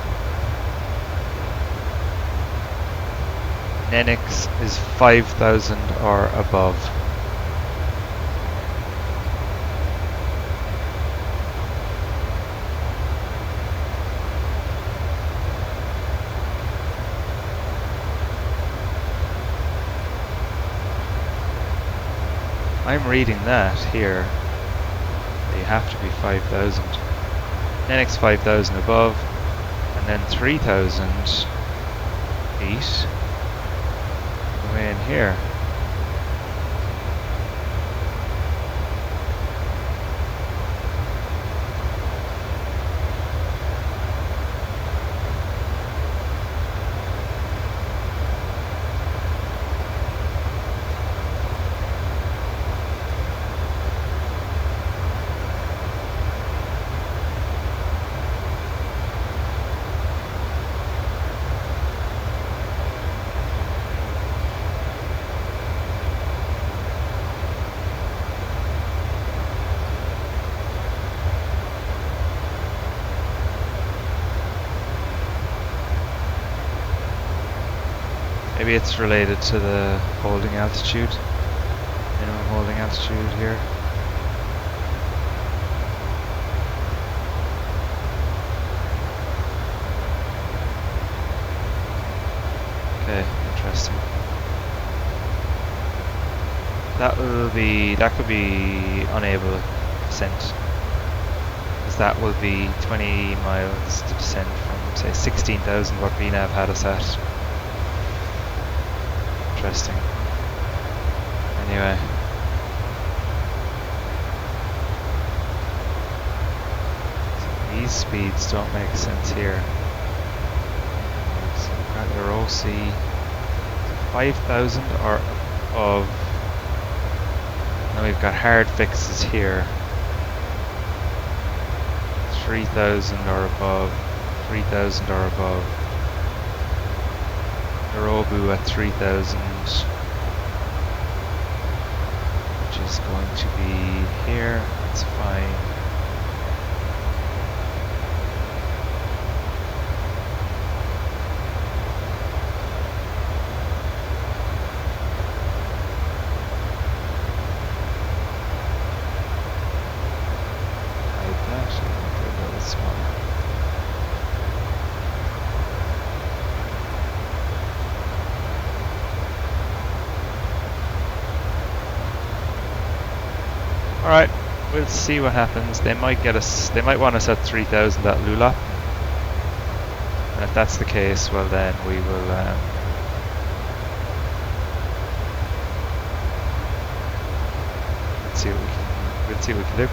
Speaker 1: Nenix is 5,000 or above. I'm reading that here. You have to be 5,000. Nenix 5,000 above. And then 3,000 feet way in here. Maybe it's related to the holding altitude, minimum holding altitude here. Okay, interesting. That could be unable descent, because that will be 20 miles to descend from, say, 16,000 what VNav had us at. Interesting. Anyway. So these speeds don't make sense here. So we've got your OC 5,000 or above. Now we've got hard fixes here. 3,000 or above. 3,000 or above. Robu at 3,000, which is going to be here. It's fine. Hide that. I think they're a little smaller. Alright, we'll see what happens. They might get us, they might want us at 3,000 at Lula. And if that's the case, well then we will we'll see what we can do.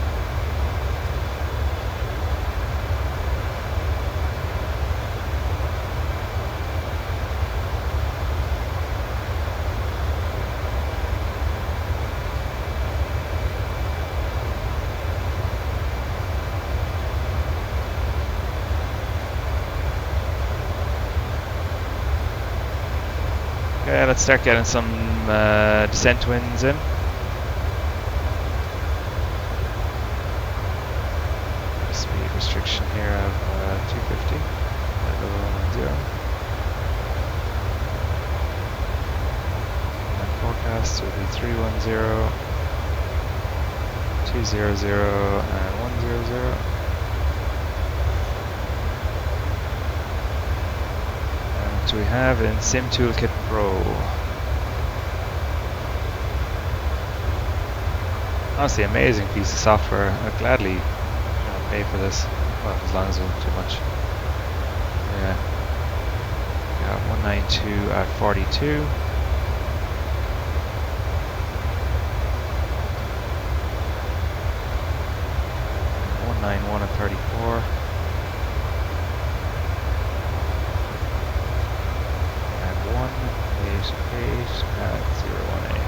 Speaker 1: Okay, let's start getting some descent winds in. Speed restriction here of 250 at level 10. And forecast will be 310, 200, and 100. And we have in SimToolkitPro. Honestly, amazing piece of software. I'd gladly pay for this. Well, as long as it wasn't too much. Yeah. Got 192 at 42. And 191 at 34. And 188 at 018.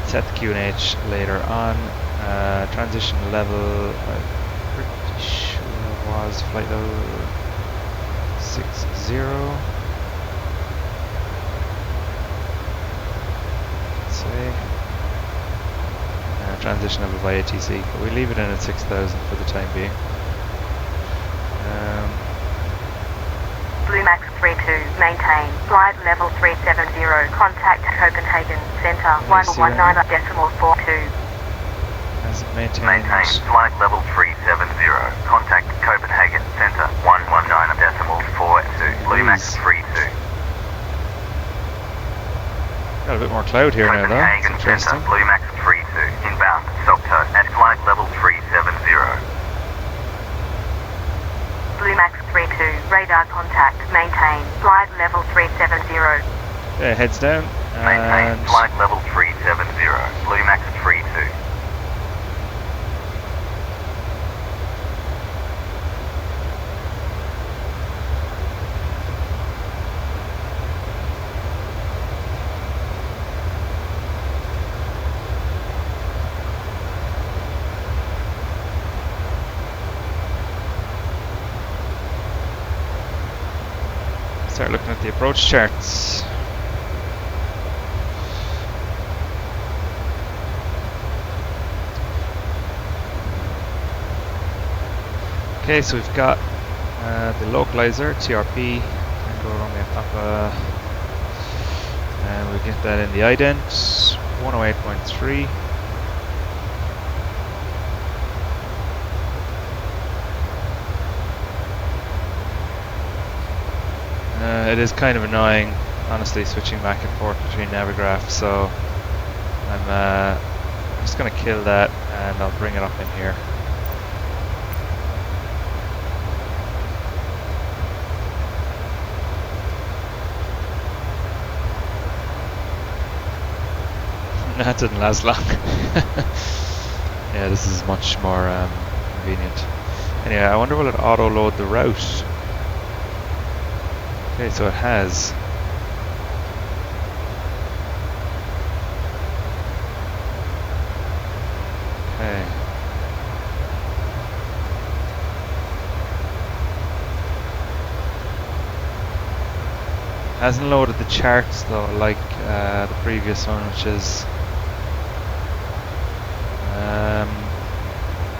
Speaker 1: Set the QNH later on. Transition level, I'm pretty sure was flight level 60. Let's see. Transition level by ATC, but we leave it in at 6,000 for the time being.
Speaker 3: Bluemax 32, maintain, flight level 370, contact Copenhagen, Center 119.42.
Speaker 1: As it maintains.
Speaker 2: Maintain flight level 370. Contact Copenhagen Center 119.42. Bluemax 32.
Speaker 1: Got a bit more cloud here now, though. It's
Speaker 2: Copenhagen Center
Speaker 1: interesting.
Speaker 2: Bluemax 32. Inbound Sopto at flight level 370. Bluemax 32. Radar contact. Maintain flight level 370.
Speaker 1: Yeah, heads down.
Speaker 2: Maintain
Speaker 1: And
Speaker 2: flight level 370. Bluemax 32.
Speaker 1: start looking at the approach charts. Okay, so we've got the localizer, TRP, Tango Romeo Papa, and we get that in the ident, 108.3. It is kind of annoying, honestly, switching back and forth between Navigraph, so I'm just going to kill that and I'll bring it up in here. That didn't last long. Yeah, this is much more convenient. Anyway, I wonder will it auto-load the route? Okay, so it has. Okay. Hasn't loaded the charts though, like the previous one, which is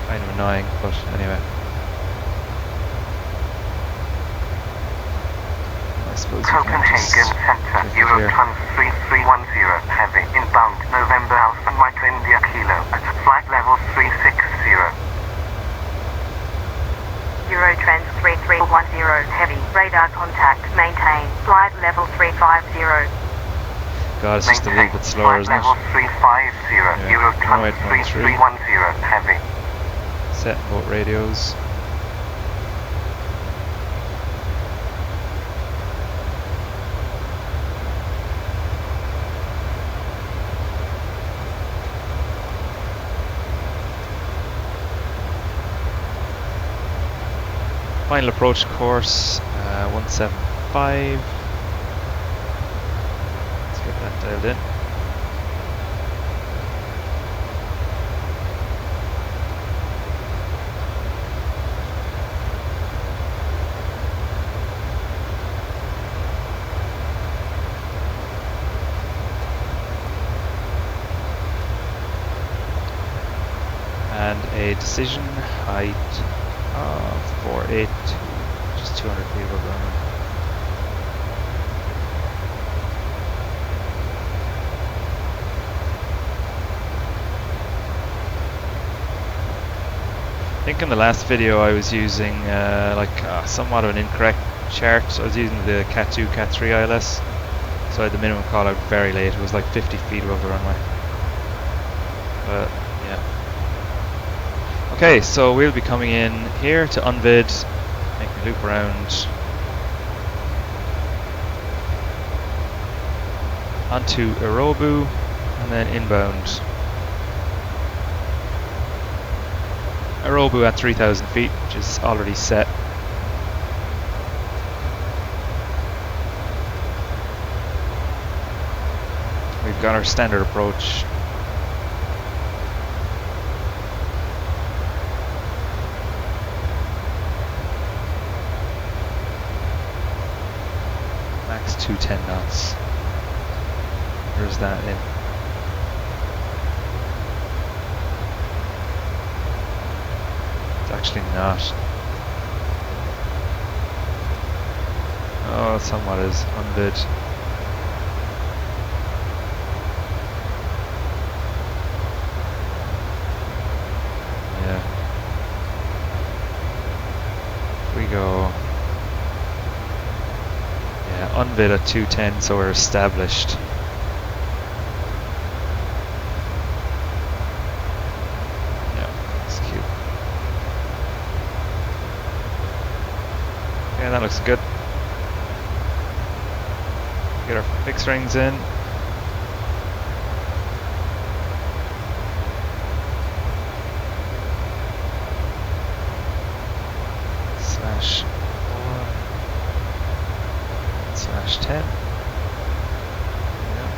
Speaker 1: kind of annoying, but anyway. I suppose
Speaker 2: Copenhagen Center, Eurotrans 3310, heavy, inbound, November Alpha Mike India Kilo, at flight level 360. Eurotrans 3310, heavy, radar contact, maintain, flight level 350.
Speaker 1: God, it's just a little bit slower, isn't it?
Speaker 2: Level 350,
Speaker 1: Yeah,
Speaker 2: Eurotrans
Speaker 1: 108.3.
Speaker 2: 3310, heavy.
Speaker 1: Set boat radios. Final approach course, 175. Let's get that dialed in. and a decision height of 482, just 200 feet above the runway. I think in the last video I was using somewhat of an incorrect chart. I was using the Cat 2, Cat 3 ILS, so I had the minimum call out very late. It was like 50 feet above the runway. But yeah. Okay, so we'll be coming in here to unvid, making a loop around onto Irobu and then inbound. Irobu at 3,000 feet, which is already set. We've got our standard approach. Max 210 knots. There's that in. Actually not. Oh, somewhat is unvid. Yeah. We go. Yeah, unvid at 210, so we're established. Yeah, that looks good. Get our fixed rings in. /4 /10. Yeah.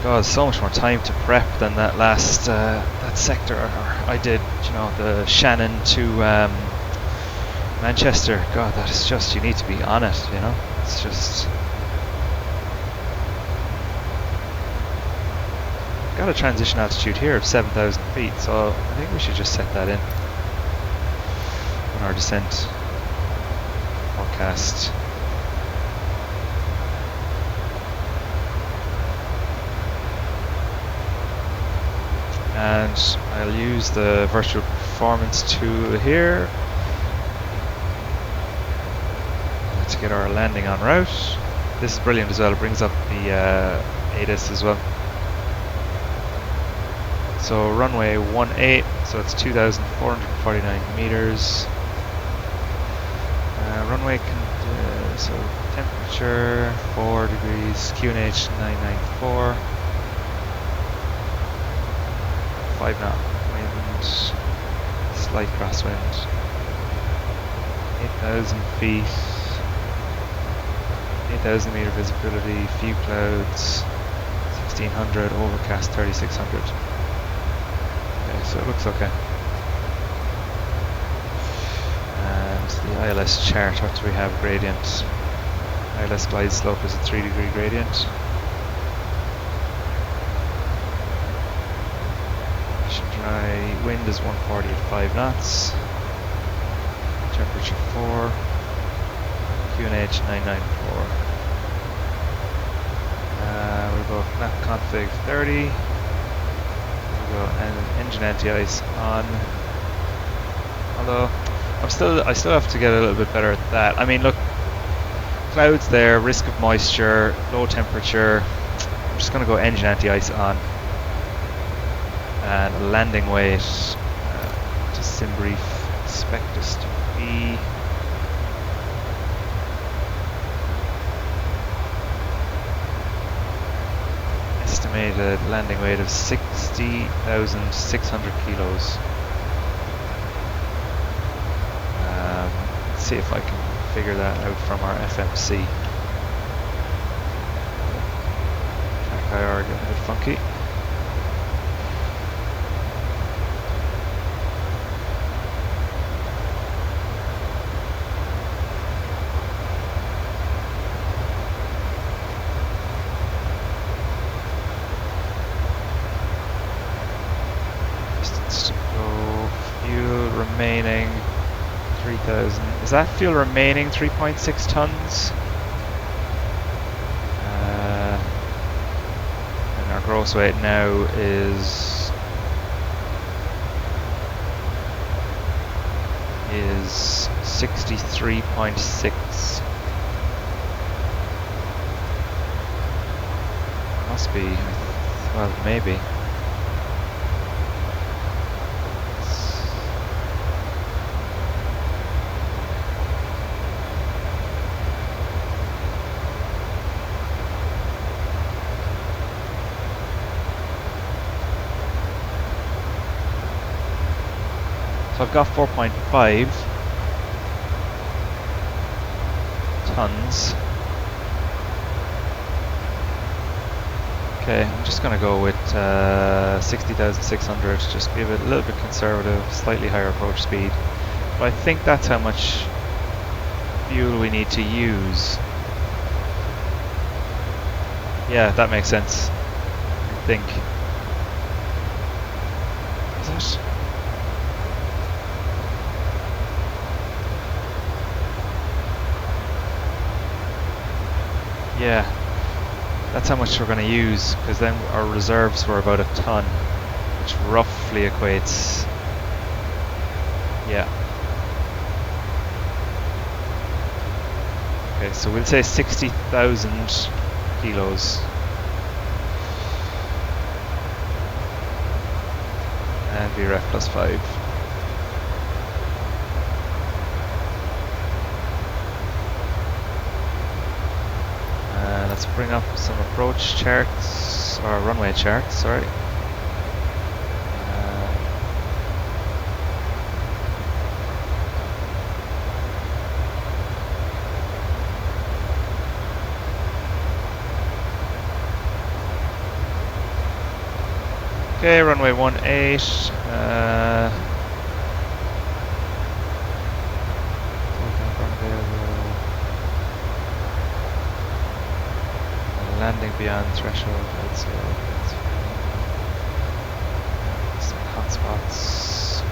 Speaker 1: God, so much more time to prep than that last that sector I did. You know, the Shannon to Manchester. God, that is just, you need to be on it. You know, it's just. Got a transition altitude here of 7,000 feet, so I think we should just set that in on our descent forecast. And I'll use the virtual performance tool here to get our landing on route. This is brilliant as well, it brings up the ADIS as well. So runway 18, so it's 2,449 meters. Runway, so temperature 4 degrees, QNH 994. 5 knot wind, slight crosswind, 8,000 feet, 8,000 meter visibility, few clouds, 1,600, overcast 3,600. Okay, so it looks okay. And the ILS chart, what do we have? Gradient. ILS glide slope is a 3-degree gradient. Wind is 140 at 5 knots. Temperature 4. QNH 994. We'll go flap config 30. We'll go engine anti-ice on. Although I still have to get a little bit better at that. I mean, look, clouds there, risk of moisture, low temperature. I'm just going to go engine anti-ice on. And landing weight to SimBrief, expect us to be estimated landing weight of 60,600 kilos. Let's see if I can figure that out from our FMC. Track IR getting a bit funky. remaining 3,000. Is that fuel remaining 3.6 tons? And our gross weight now is 63.6. Must be, well, maybe. So I've got 4.5 tons. Okay, I'm just going to go with 60,600, just give it a little bit conservative, slightly higher approach speed. But I think that's how much fuel we need to use. Yeah, that makes sense, I think. Is it? Yeah. That's how much we're going to use, because then our reserves were about a ton, which roughly equates, yeah. Okay, so we'll say 60,000 kilos. And VREF plus 5. Let's bring up some approach charts, or runway charts, sorry. Okay, runway 18. Landing beyond threshold, I'd say some hotspots.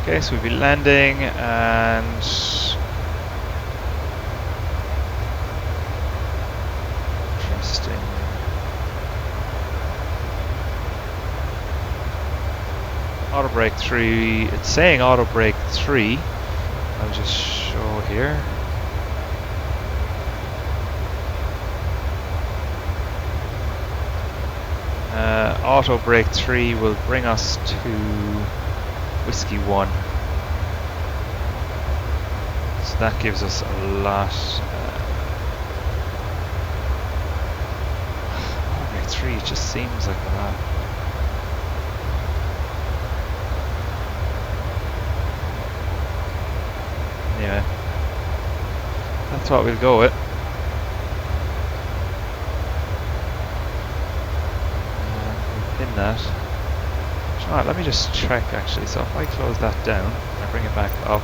Speaker 1: Okay, so we'll be landing and interesting. Auto brake 3. It's saying auto brake 3. I'll just show here. Auto brake 3 will bring us to Whiskey 1. So that gives us a lot. Auto brake 3 just seems like a lot. Anyway, that's what we'll go with. That. Alright, let me just check actually. So if I close that down and I bring it back up,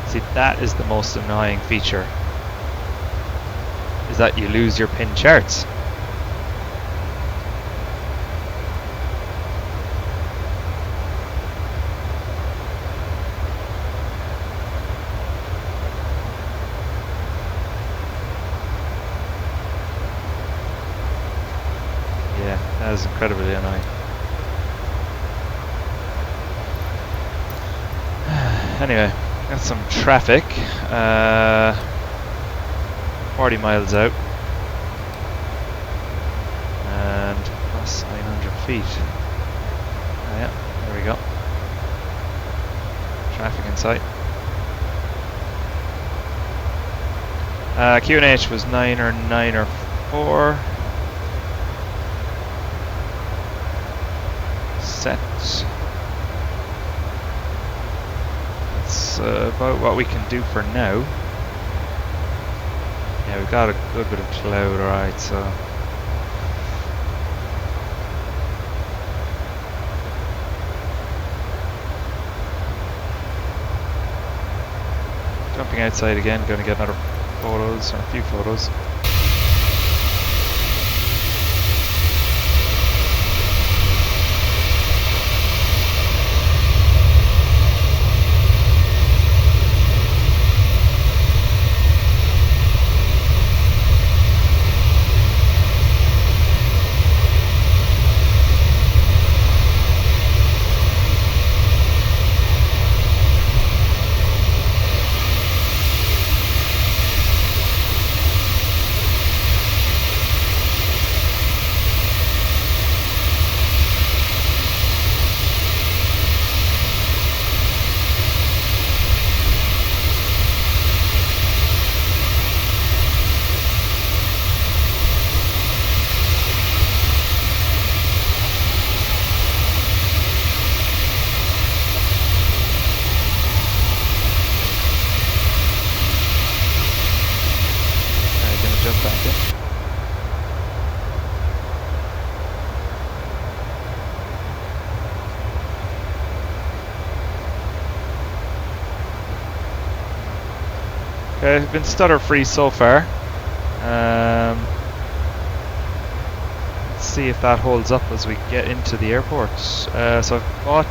Speaker 1: see, that is the most annoying feature, is that you lose your pin charts. That is incredibly annoying. Anyway, got some traffic. 40 miles out. And plus 900 feet. Oh, yeah, there we go. Traffic in sight. QNH was 9 or 4. Set. That's about what we can do for now. Yeah, we've got a good bit of cloud, alright, so. Jumping outside again, going to get another photos, or a few photos. Okay, I've been stutter free so far. Let's see if that holds up as we get into the airport. So I've bought.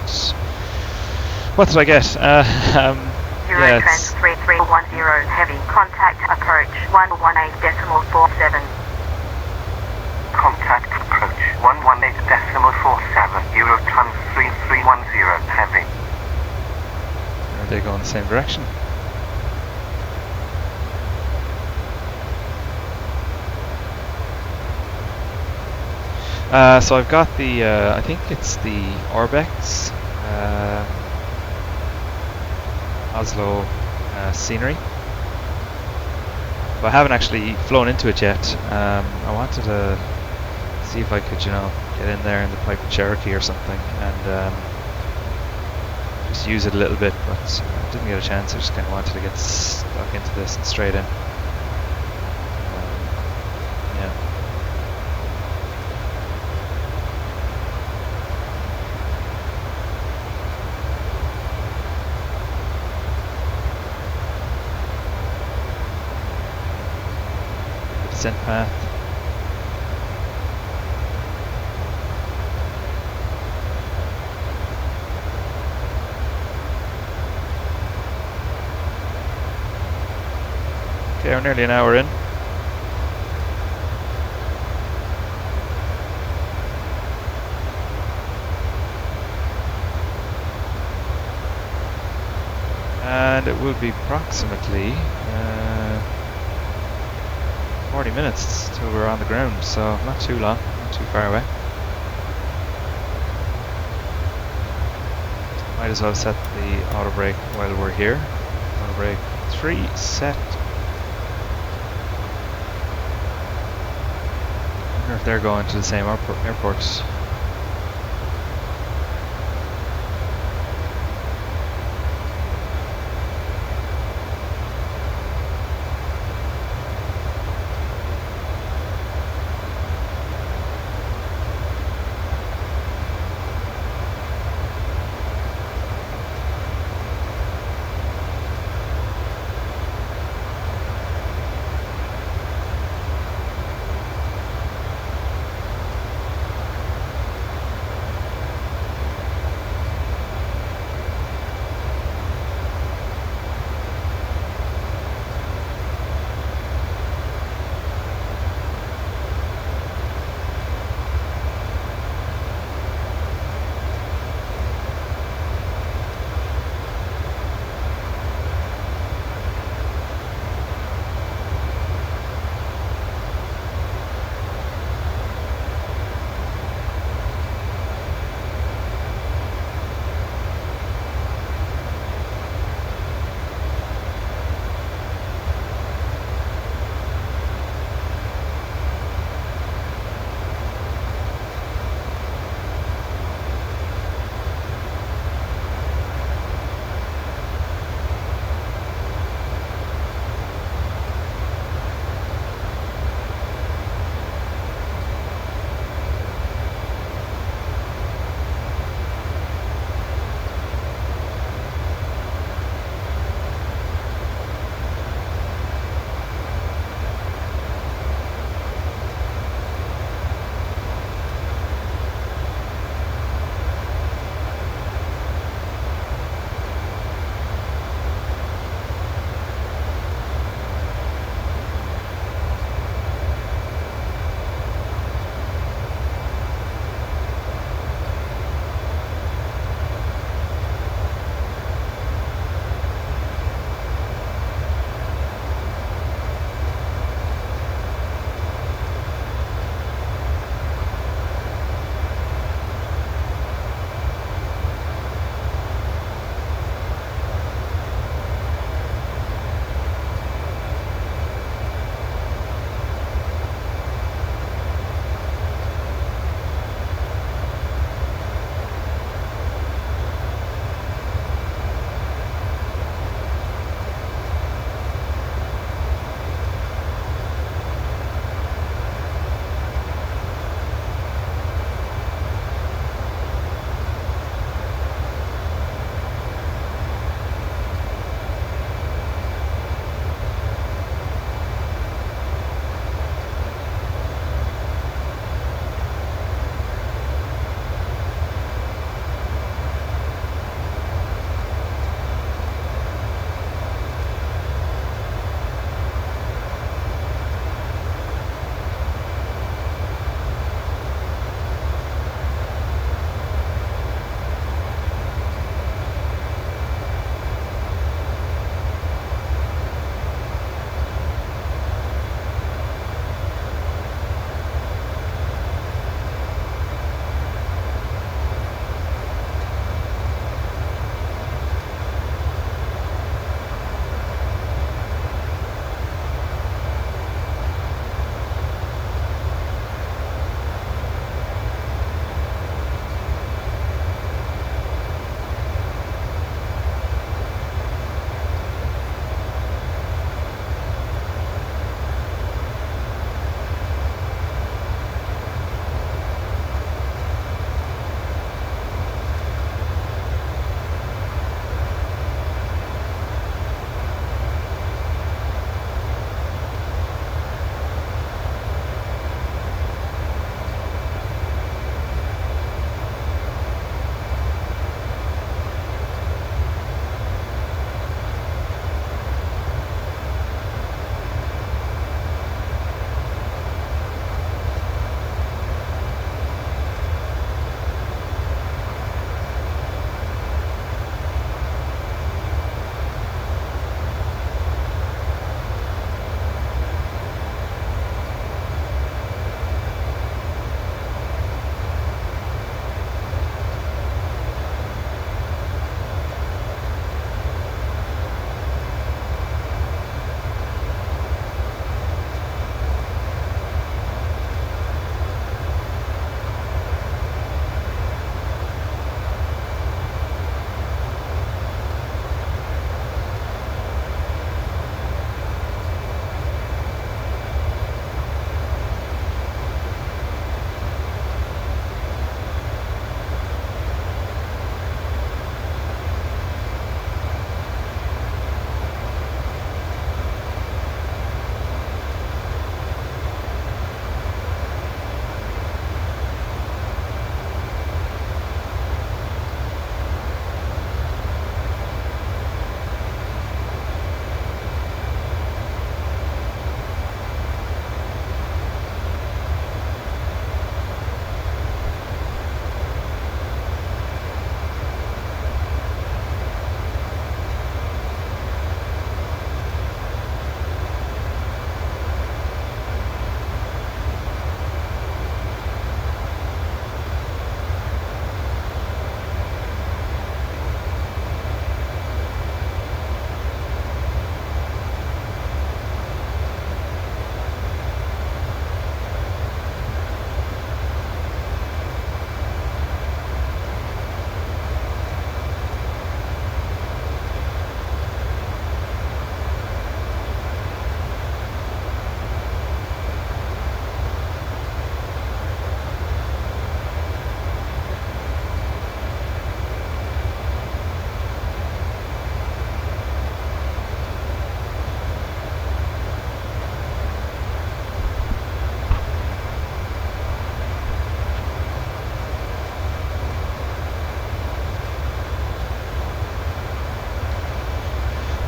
Speaker 1: What did I get? Yeah, it's
Speaker 3: 3310 heavy contact approach 118.47.
Speaker 2: Contact approach 118.47 Eurotons 3310 heavy.
Speaker 1: Are they going the same direction? So I've got the, I think it's the Orbx Oslo scenery. But I haven't actually flown into it yet. I wanted to see if I could, you know, get in there in the Piper Cherokee or something and just use it a little bit, but I didn't get a chance. I just kind of wanted to get stuck into this and straight in. Yeah. Descent path. Okay, we're nearly an hour in. And it will be approximately 40 minutes till we're on the ground, so not too long, not too far away. Might as well set the auto brake while we're here. Auto brake 3 set. I wonder if they're going to the same airport.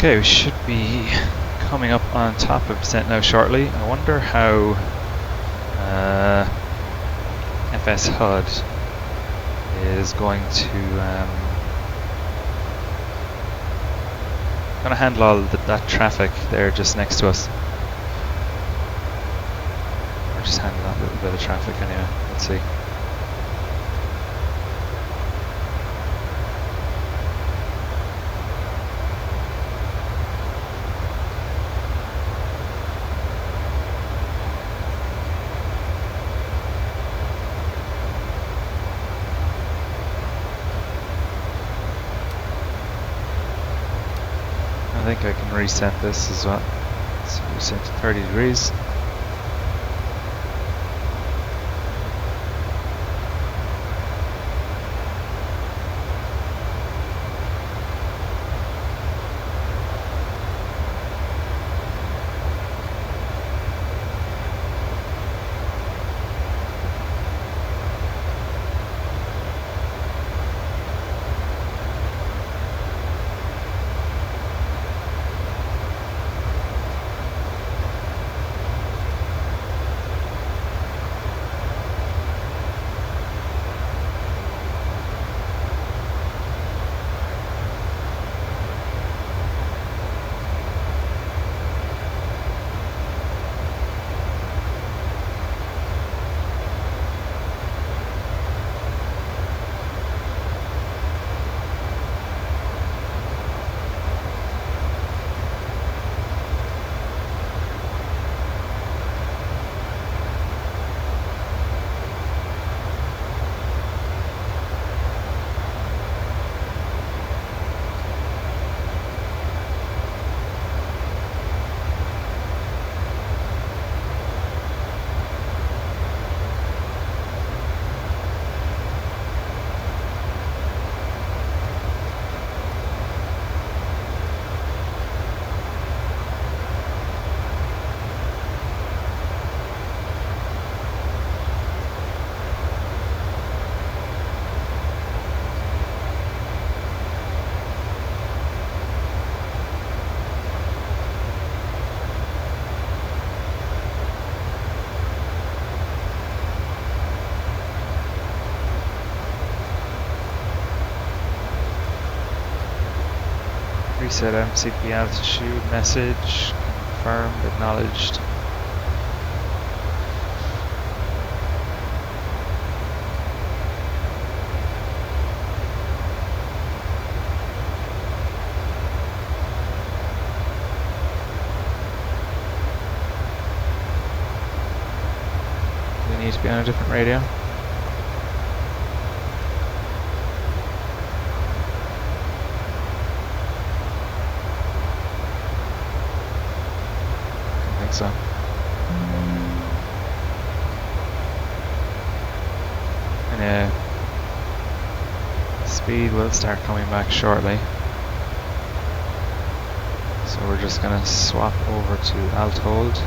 Speaker 1: Okay, we should be coming up on top of percent now shortly. I wonder how FSHud is going to handle all that traffic there just next to us. Or just handle that little bit of traffic anyway. Let's see. I think I can reset this as well. So reset to 30 degrees. Reset MCP altitude message, confirmed, acknowledged. We need to be on a different radio. So and speed will start coming back shortly, so we're just gonna swap over to alt hold.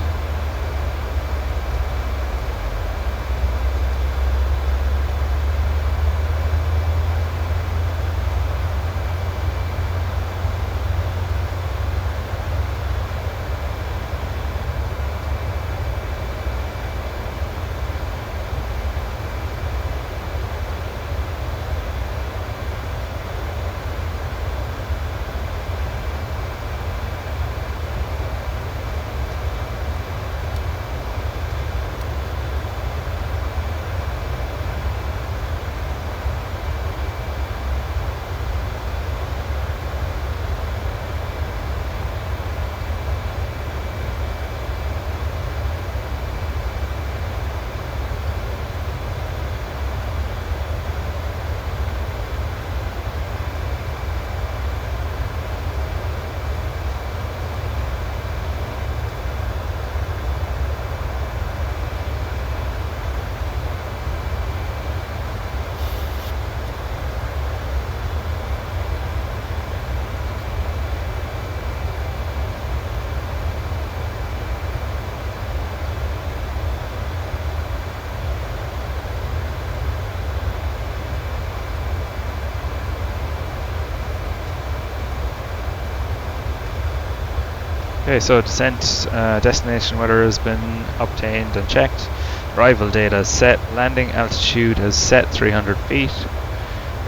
Speaker 1: Okay, so descent destination weather has been obtained and checked. Arrival data is set. Landing altitude has set 300 feet.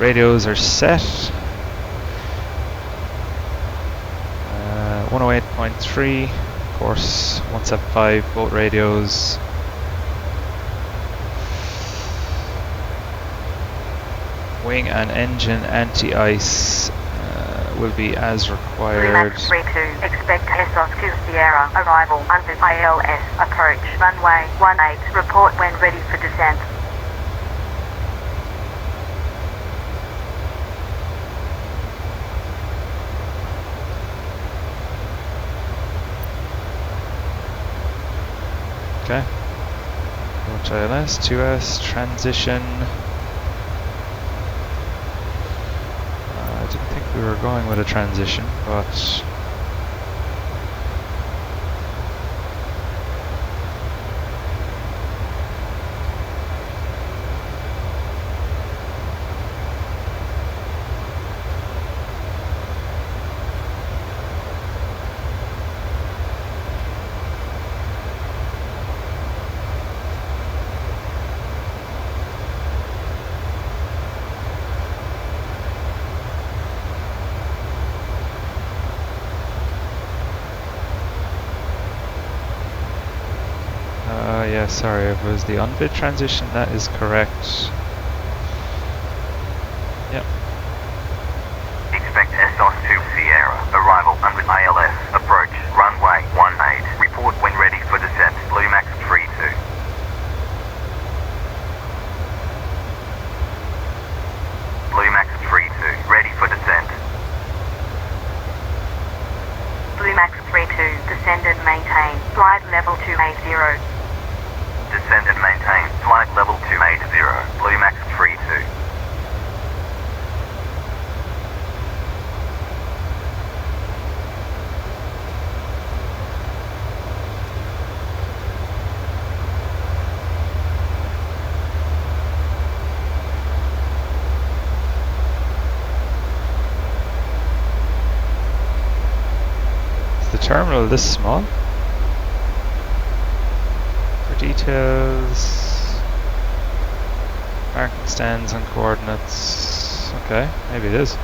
Speaker 1: Radios are set. 108.3, course 175, both radios. Wing and engine anti-ice will be as required.
Speaker 3: Max 32, expect SOS to Sierra, arrival under ILS, approach runway 18, report when ready for descent.
Speaker 1: Okay. Approach ILS, 2S, transition. I didn't think we were going with a transition, but yeah, sorry, it was the unbid transition, that is correct. Yep.
Speaker 2: Expect SOS to Sierra, arrival under ILS, approach runway 18, report when ready for descent, Blue Max 32. Blue Max 32, ready for descent.
Speaker 3: Blue Max 32, descend and maintain, flight level 280.
Speaker 2: Descend and maintain, flight level 280, Blue Max 32.
Speaker 1: Is the terminal this small? Details, parking stands and coordinates. Okay, maybe it is.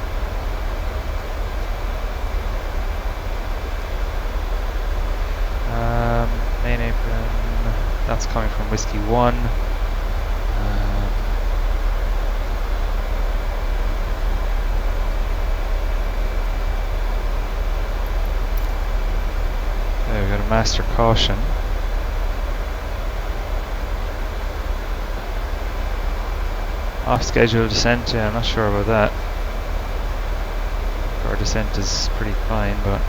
Speaker 1: Main apron, that's coming from Whiskey 1. There we got a master caution. Off schedule descent, yeah, I'm not sure about that. Our descent is pretty fine, but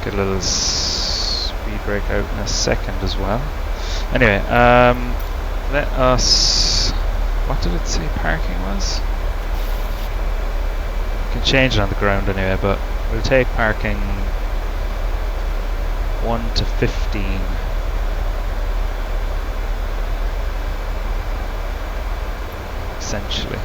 Speaker 1: get a little speed brake out in a second as well. Anyway, let us, what did it say parking was? You can change it on the ground anyway, but we'll take parking 1 to 15. Essentially.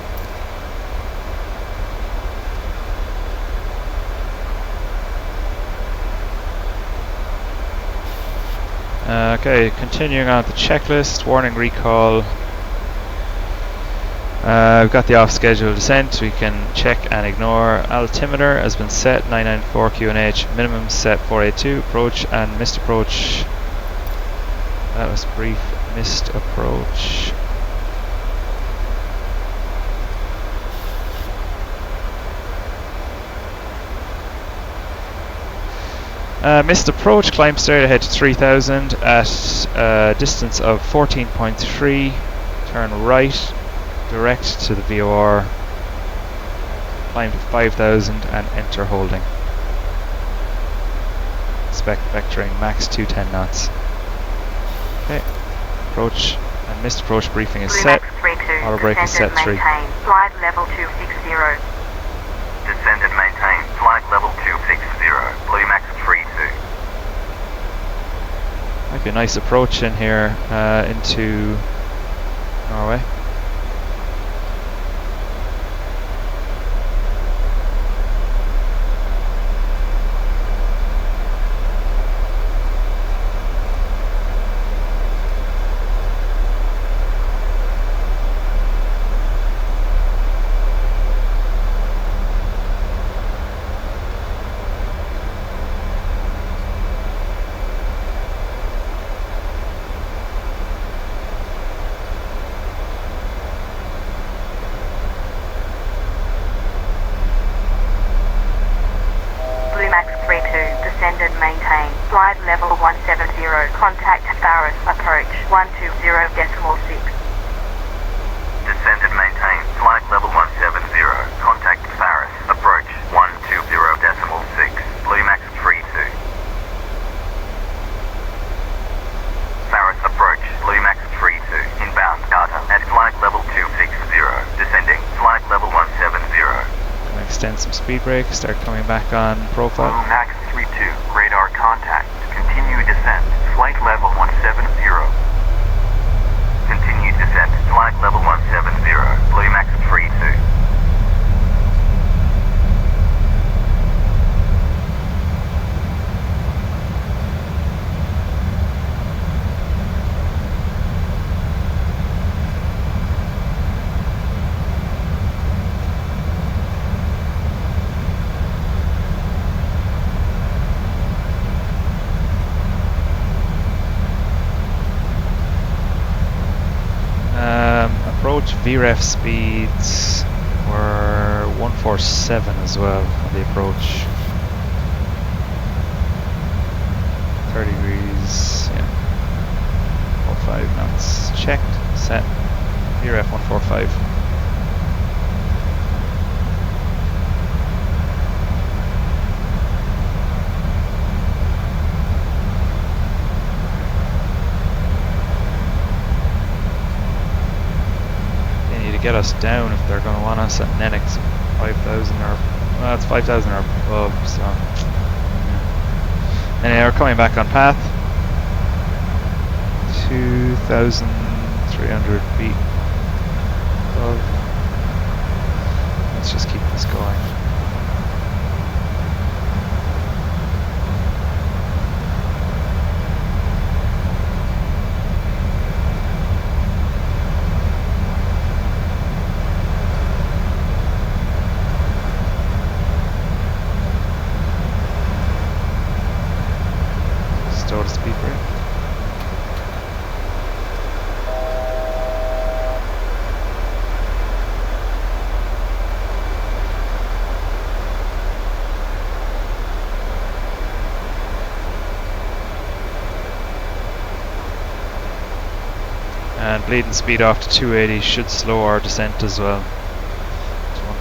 Speaker 1: Okay, continuing on the checklist, warning recall. We've got the off-schedule descent, we can check and ignore. Altimeter has been set, 994 QNH, minimum set 482, approach and missed approach. That was brief, missed approach. Missed approach, climb straight ahead to 3000 at a distance of 14.3, turn right, direct to the VOR, climb to 5000 and enter holding. Spec vectoring max 210 knots. Okay. Approach and missed approach briefing is set. Auto brake is set 3.
Speaker 3: Flight level 260.
Speaker 2: Descend and maintain flight level 260. Blue max 32.
Speaker 1: Might be a nice approach in here into Norway.
Speaker 3: Flight level 170, contact Paris, approach 120.6.
Speaker 2: Descend and maintain flight level 170, contact Paris, approach 120.6. Blue max 32. Paris approach, Blue max 32, inbound data at flight level 260, descending flight level 170.
Speaker 1: Gonna extend some speed brake, start coming back on profile.
Speaker 2: Blue max 32, radar contact, continue descent, flight level 170. Continue descent, flight level 170, Blue max 32.
Speaker 1: Approach VREF speeds were 147 as well on the approach. 30 degrees, yeah. 45 knots checked, set. VREF 145. Get us down if they're going to want us at Nenix 5,000 or well, it's 5,000 or above, so yeah. Anyway, we're coming back on path. 2,300 feet above. Let's just keep this going. Speed brake. And bleeding speed off to 280 should slow our descent as well to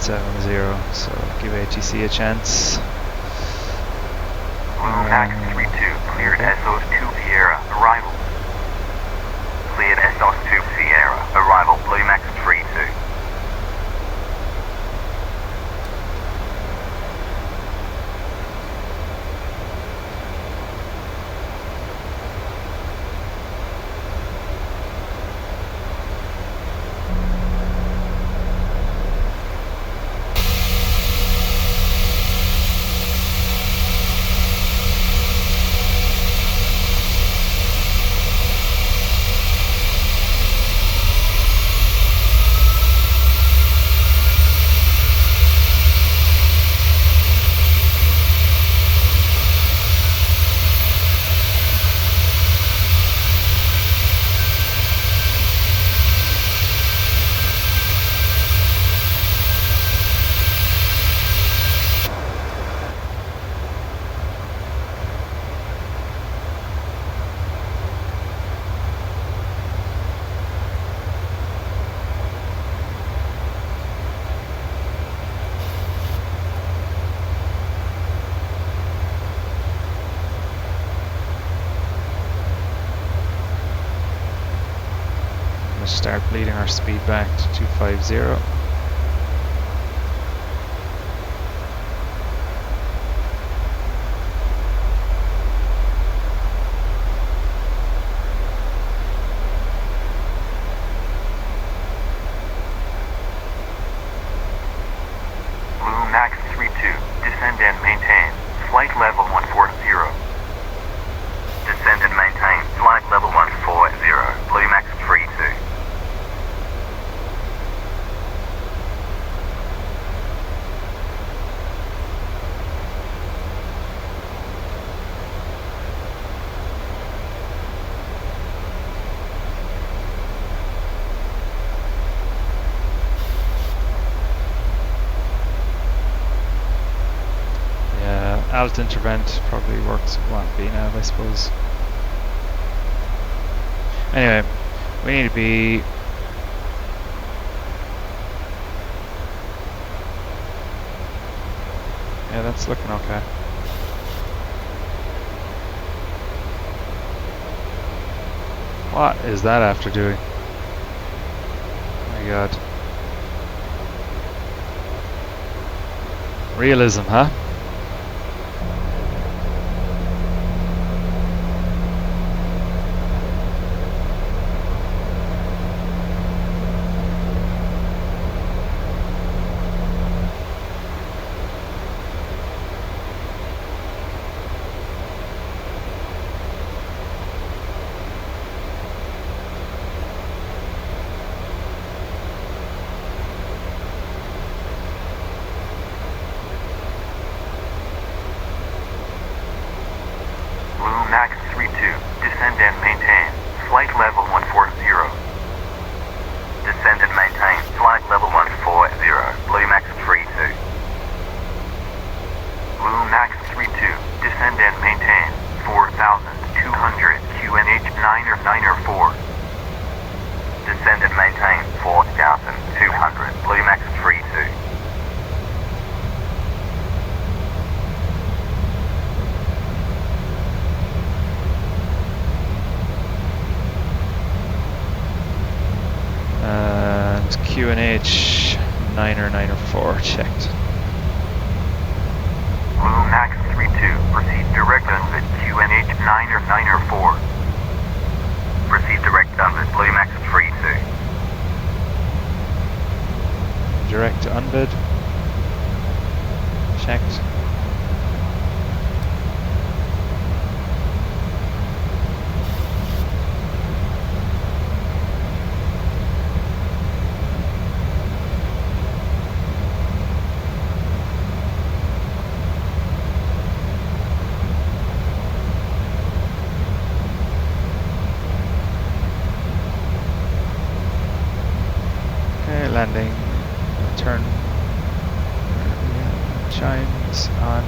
Speaker 1: 170, so give ATC a chance.
Speaker 2: Max 32, cleared SOS 2 Sierra, arrival. Cleared SOS 2 Sierra, arrival, Blue max 32.
Speaker 1: to start bleeding our speed back to 250.
Speaker 2: Max 32, descend and maintain, flight level 140. Descend and maintain, flight level 140, Blue Max 32.
Speaker 1: Alt intervent probably works, well, VNav I suppose. Anyway, we need to be yeah, that's looking okay. What is that after doing? Oh my god. Realism, huh?
Speaker 2: Max 32, descend and maintain, flight level 140. Descend and maintain, flight level 140, Blue Max 32. Blue Max 32, descend and maintain, 4,200, QNH 904. Descend and maintain, 4,200, Blue Max 32.
Speaker 1: And QNH 904 checked.
Speaker 2: Blue Max 32, proceed direct unlit QNH 904. Proceed direct unlit Blue Max 32.
Speaker 1: Direct unbid. Checked. Landing, turn, chimes on.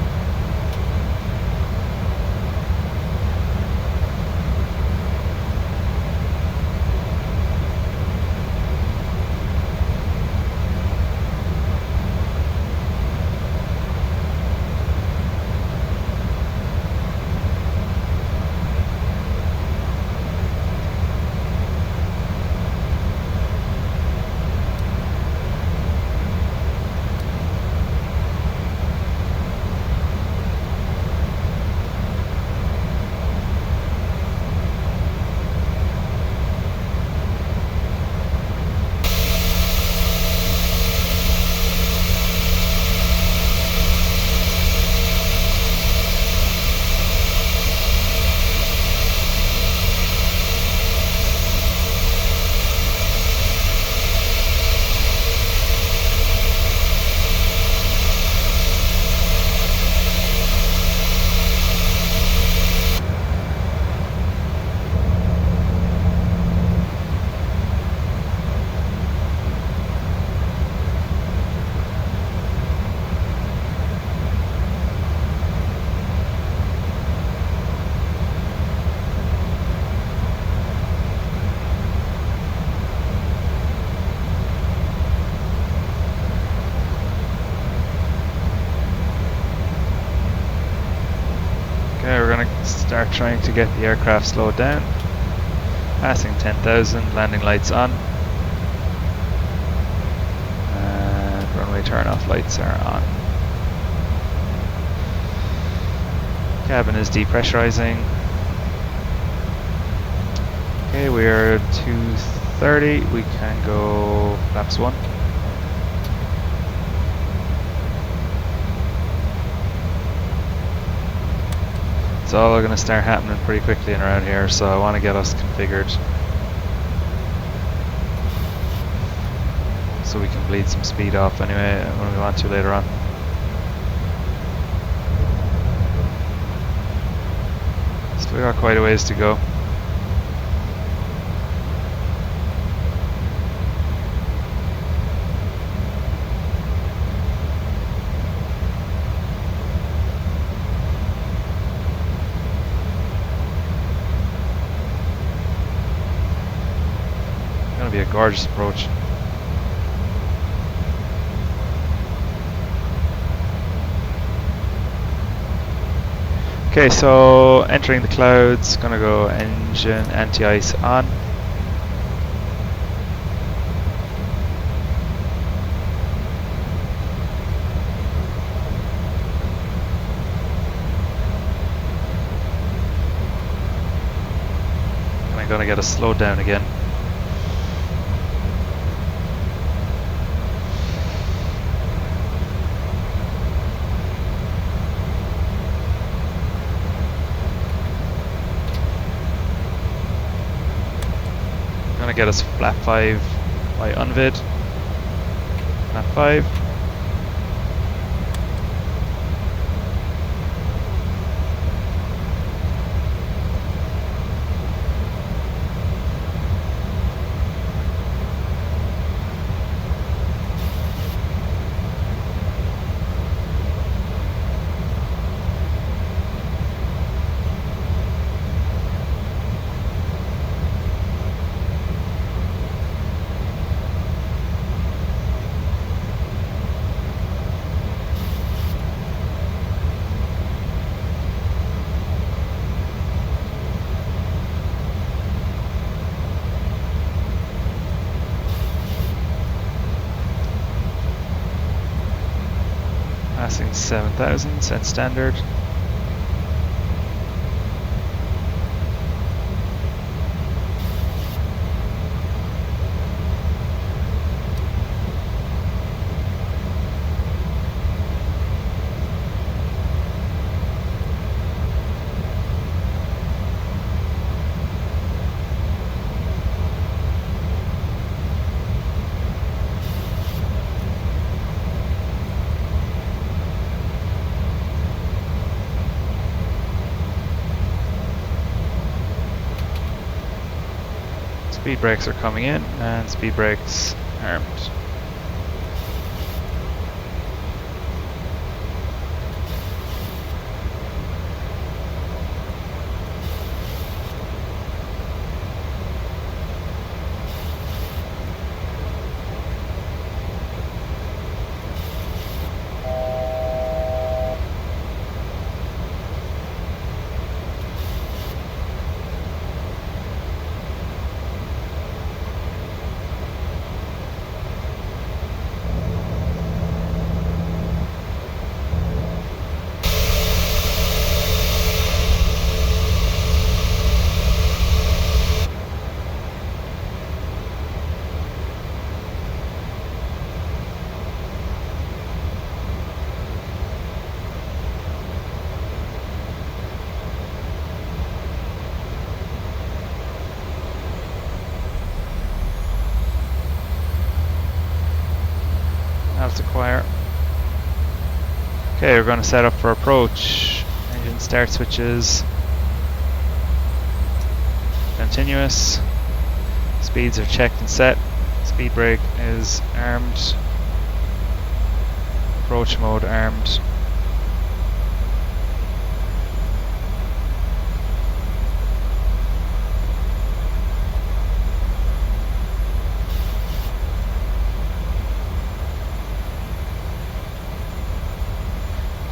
Speaker 1: Okay, we're going to start trying to get the aircraft slowed down. Passing 10,000, landing lights on. And runway turn-off lights are on. Cabin is depressurizing. Okay, we're 230, we can go flaps 1. It's all going to start happening pretty quickly and around here, so I want to get us configured so we can bleed some speed off anyway when we want to later on. So we got quite a ways to go. Be a gorgeous approach. Okay, so entering the clouds, gonna go engine anti-ice on. And I'm gonna get us slowed down again. Gonna get us flap 5 by unvid. Flap 5. Passing 7,000, set standard. Speed brakes are coming in, and speed brakes armed. That's acquire. Okay, we're going to set up for approach. Engine start switches. Continuous. Speeds are checked and set. Speed brake is armed. Approach mode armed.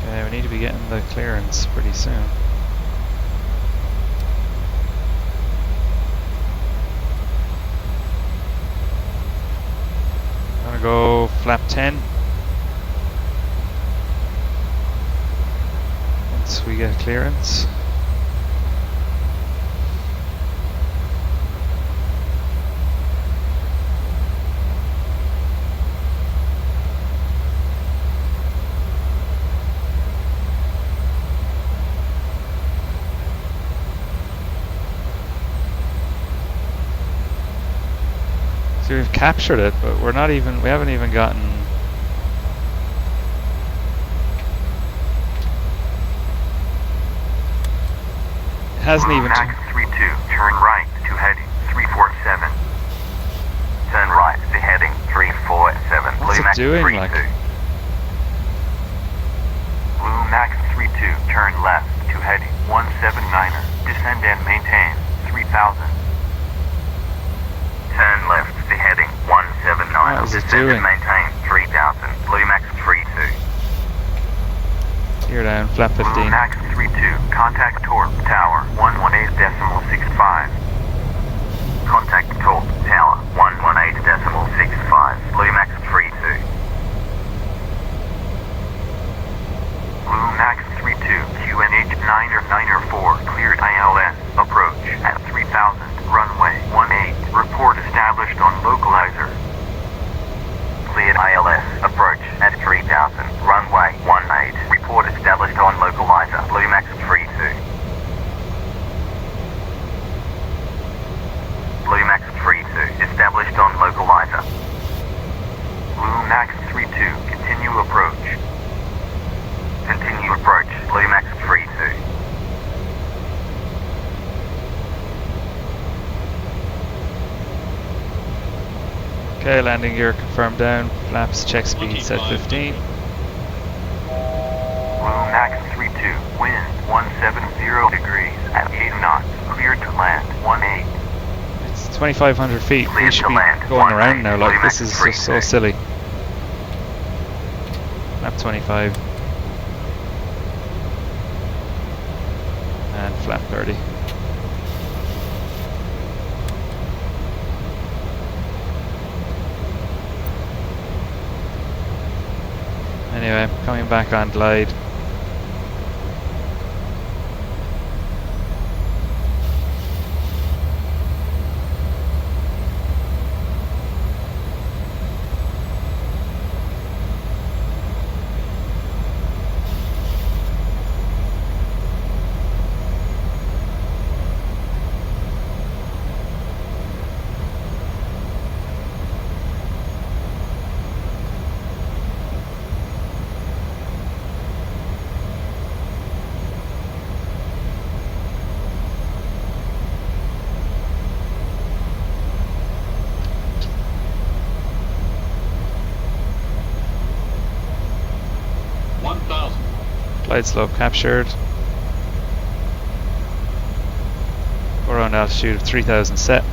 Speaker 1: Okay, we need to be getting the clearance pretty soon. go flap 10. Once we get clearance. So we've captured it, but we haven't even gotten. It hasn't even.
Speaker 2: Max 32, turn right to heading 347. Turn right to heading 347.
Speaker 1: What's it
Speaker 2: Max
Speaker 1: doing,
Speaker 2: 32.
Speaker 1: like?
Speaker 2: Blue Max 32, turn left to heading 179er. Descend and maintain 3000. Turn left to heading 179.
Speaker 1: What is it
Speaker 2: Descend
Speaker 1: doing?
Speaker 2: and maintain 3000. Blue Max 32.
Speaker 1: You're down, flap 15.
Speaker 2: Blue Max 32, contact Torp Tower 118.65. Contact Torp Tower 118.65. Blue Max 32. Blue Max 32, QNH 994, cleared ILS, approach at 3000, runway 18, report established on localizer. Cleared ILS, approach at 3000, runway 18, report established on localizer. Blue Max 32. Blue Max 32, established on localizer. Blue Max 32, continue approach. Continue approach, Blue Max 32.
Speaker 1: Okay, landing gear confirmed down. Flaps check speed set 15.
Speaker 2: Blue Max 32, wind 170 degrees at 8 knots, cleared to land 18.
Speaker 1: It's 2,500 feet. We
Speaker 2: Cleared
Speaker 1: should
Speaker 2: to
Speaker 1: be
Speaker 2: land,
Speaker 1: going
Speaker 2: 18,
Speaker 1: around now. Like,
Speaker 2: Blue
Speaker 1: this
Speaker 2: Max
Speaker 1: is just so
Speaker 2: 32.
Speaker 1: silly. Flap 25. And flap 30. Anyway, coming back on glide. Glide slope captured. Go around altitude of 3000 set.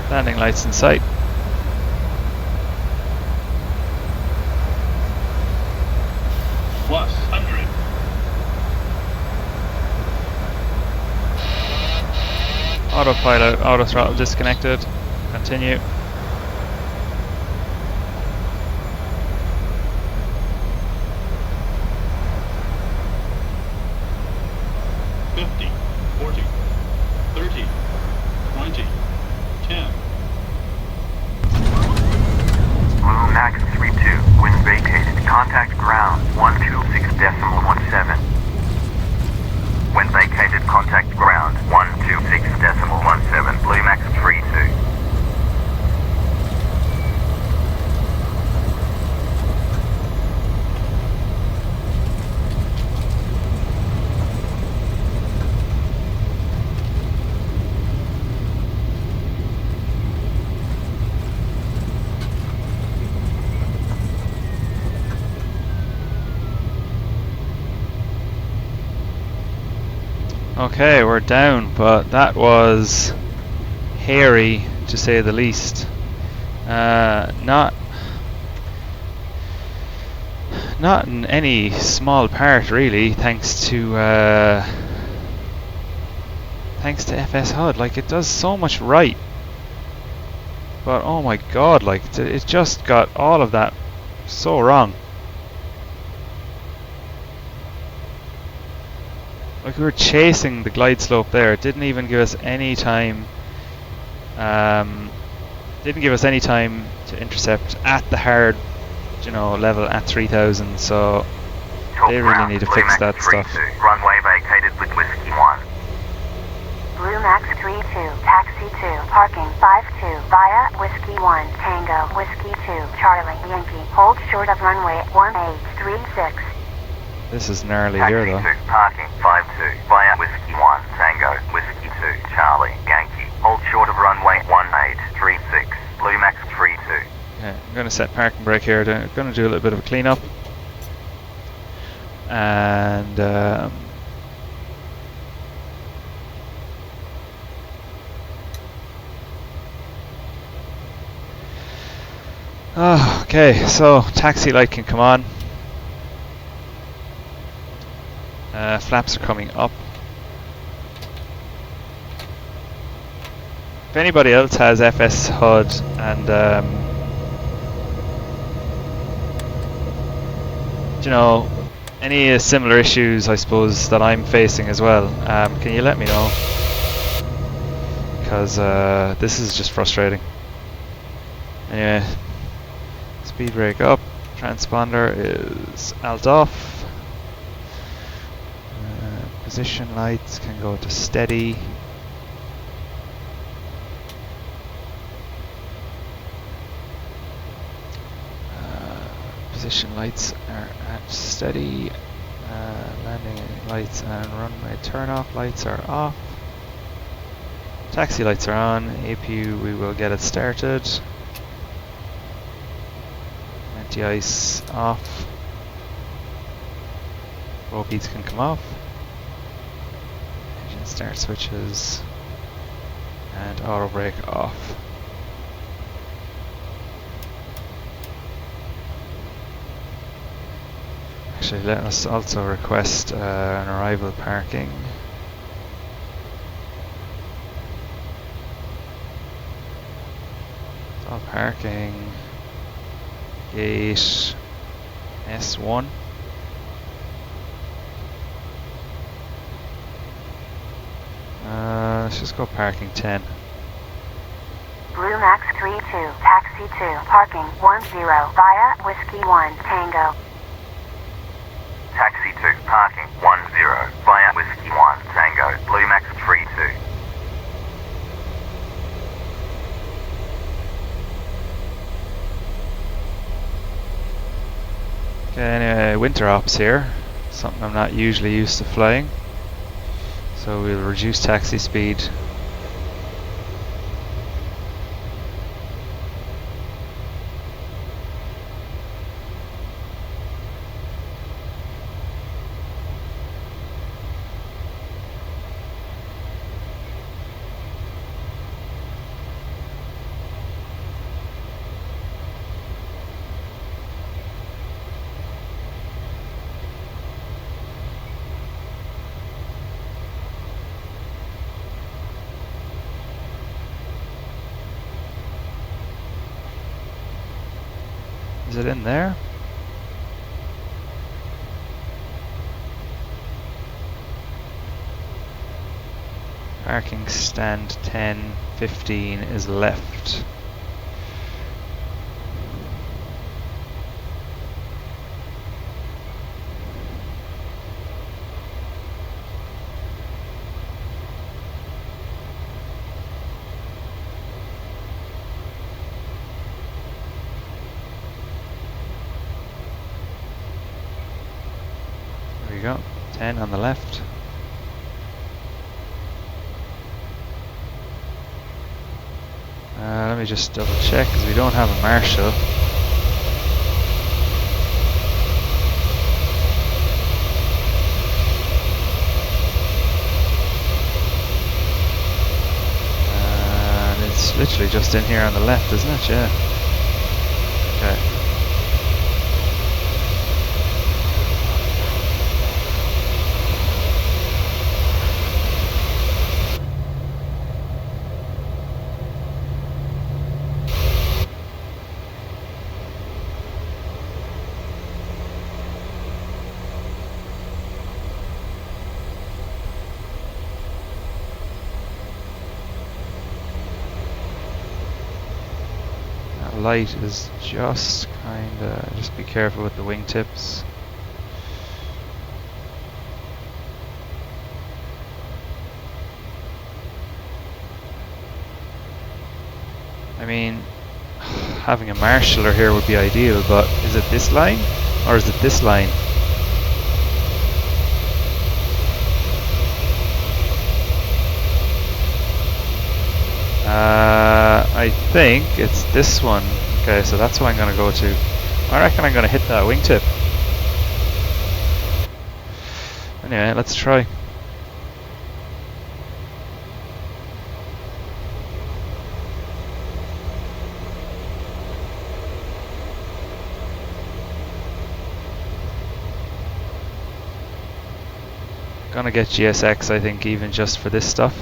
Speaker 1: Landing lights in sight.
Speaker 6: Plus 100.
Speaker 1: Autopilot, auto throttle disconnected. Continue.
Speaker 2: Contact ground 126.17. When vacated, contact ground 126.17. Blue Max 32.
Speaker 1: Okay, we're down, but that was hairy to say the least. Not in any small part really, thanks to FSHud. Like, it does so much right, but oh my god, like it just got all of that so wrong. Like, we were chasing the glide slope there. It didn't even give us any time. Didn't give us any time to intercept at the hard, level at 3000. So they really need to fix that stuff.
Speaker 2: Runway vacated with Whiskey 1.
Speaker 3: Blue Max 32, Taxi 2, parking 52 via Whiskey 1, Tango, Whiskey 2, Charlie, Yankee, hold short of runway 1836.
Speaker 1: This is gnarly
Speaker 2: Taxi
Speaker 1: here though.
Speaker 2: 2, parking 52 via Whiskey 1, Tango, Whiskey 2, Charlie, Yankee, hold short of runway 1836, Blue Max 32.
Speaker 1: Yeah, I'm going to set parking brake here. I'm going to do a little bit of a clean up. And okay, so taxi light can come on. Flaps are coming up. If anybody else has FSHud and any similar issues, I suppose, that I'm facing as well, can you let me know? Because this is just frustrating. Anyway, speed brake up, transponder is alt off. Position lights can go to steady. Position lights are at steady. Landing lights and runway turn off lights are off. Taxi lights are on. APU, we will get it started. Anti-ice off. Roll beads can come off. Engine start switches. And auto brake off. Actually, let us also request an arrival parking. All parking. Gate S1. Let's just go parking 10.
Speaker 3: Blue Max 32, Taxi 2, parking 10 via Whiskey 1, Tango.
Speaker 2: Taxi 2, parking 10 via Whiskey 1, Tango, Blue Max 32.
Speaker 1: Okay, anyway, winter ops here. Something I'm not usually used to flying. So we'll reduce taxi speed. Is it in there? Parking stand 10, 15 is left. There we go, 10 on the left. Let me just double check because we don't have a marshal. literally just in here on the left, isn't it? Yeah. Okay. Light is just kinda, just be careful with the wingtips. I mean, having a marshaller here would be ideal, but is it this line or is it this line? I think it's this one. Okay, so that's what I'm going to go to. I reckon I'm going to hit that wingtip. Anyway, let's try. Gonna get GSX, I think, even just for this stuff.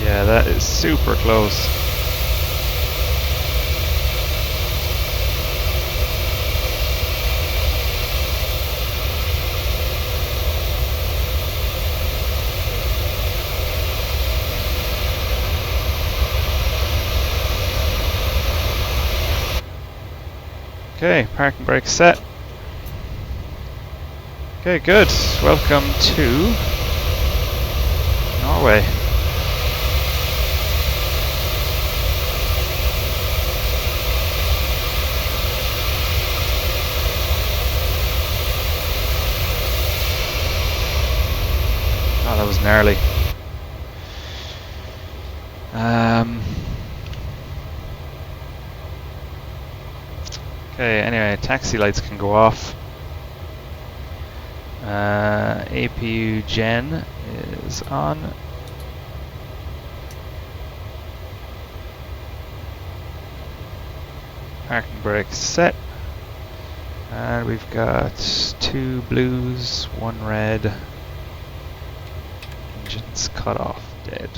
Speaker 1: Yeah, that is super close. Okay, parking brake set. Okay, good. Welcome to Norway. Oh, that was gnarly. Okay, anyway, taxi lights can go off. APU gen is on. Parking brake set. And we've got 2 blues, 1 red. Engines cut off, dead.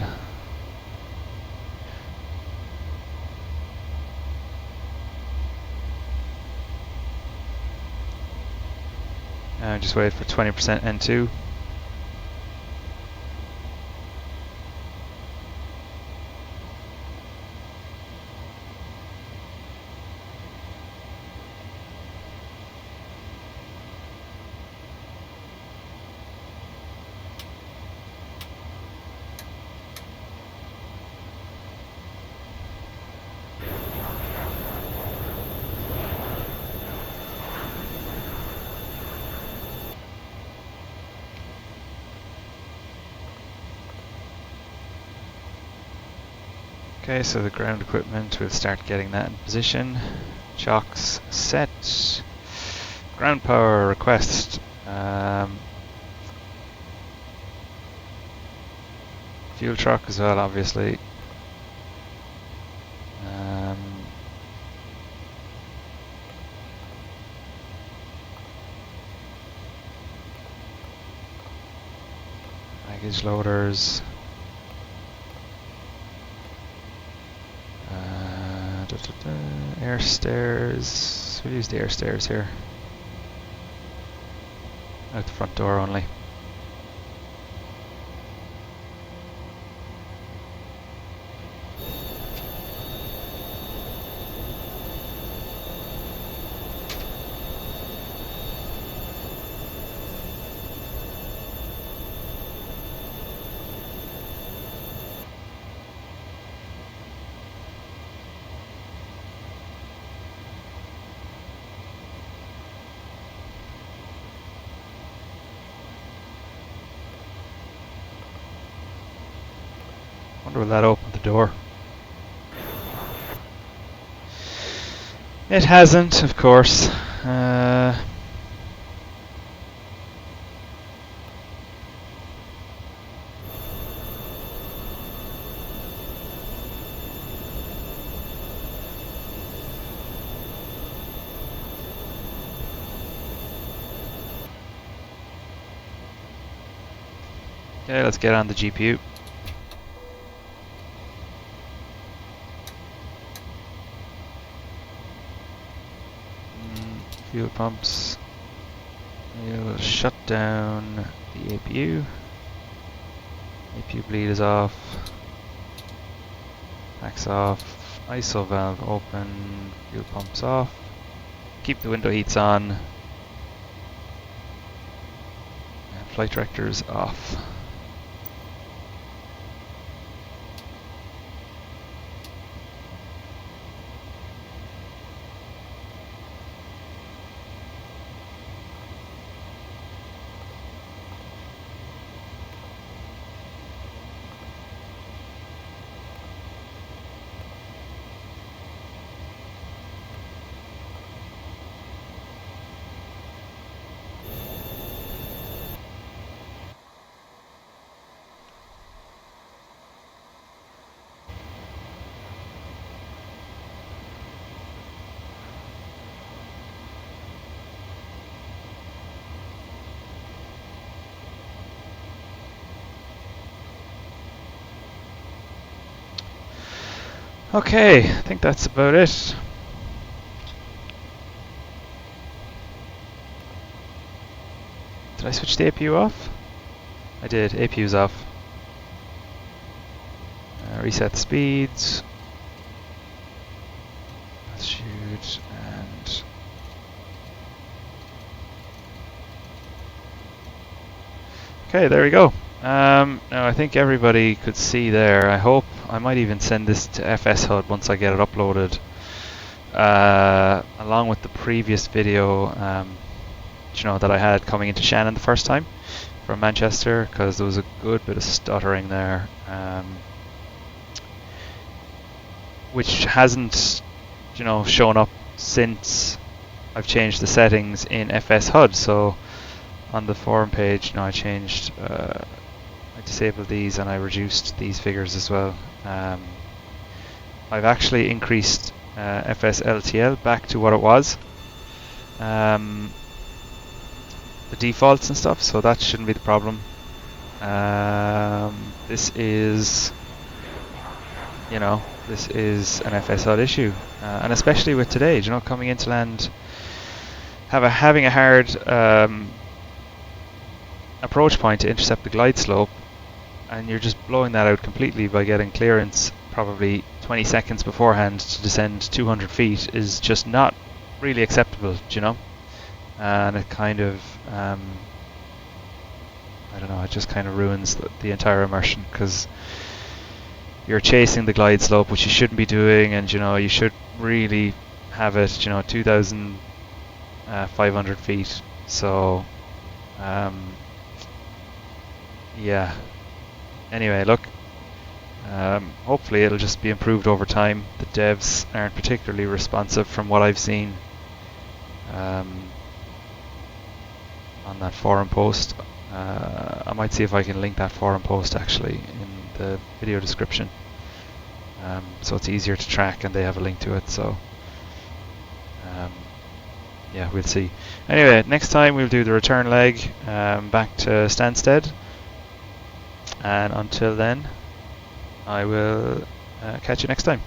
Speaker 1: Just wait for 20% N2. Okay, so the ground equipment, we'll start getting that in position. Chocks set. Ground power request. Fuel truck as well, obviously. Baggage loaders. Air stairs. We'll use the air stairs here. Out the front door only. Wonder will that open the door? It hasn't, of course. Okay, let's get on the GPU. Fuel pumps. We'll shut down the APU. APU bleed is off. Packs off. ISO valve open. Fuel pumps off. Keep the window heats on. And flight directors off. Okay, I think that's about it. Did I switch the APU off? I did. APU's off. Reset the speeds. Let's shoot and okay, there we go. Now I think everybody could see there. I hope I might even send this to FSHud once I get it uploaded, along with the previous video, you know, that I had coming into Shannon the first time from Manchester, because there was a good bit of stuttering there, which hasn't, you know, shown up since I've changed the settings in FSHud. So on the forum page, you know, I changed. I disabled these and I reduced these figures as well. I've actually increased FSLTL back to what it was, the defaults and stuff, so that shouldn't be the problem. This is, you know, this is an FSHud issue, and especially with today, you know, coming into land, having a hard approach point to intercept the glide slope, and you're just blowing that out completely by getting clearance probably 20 seconds beforehand to descend 200 feet is just not really acceptable, do you know? And it kind of, I don't know, it just kind of ruins the entire immersion, because you're chasing the glide slope, which you shouldn't be doing, and, you know, you should really have it, you know, 2,500 feet. So, yeah. Anyway, look, hopefully it'll just be improved over time. The devs aren't particularly responsive from what I've seen on that forum post. I might see if I can link that forum post actually in the video description, so it's easier to track and they have a link to it. So yeah, we'll see. Anyway, next time we'll do the return leg back to Stansted. And until then, I will catch you next time.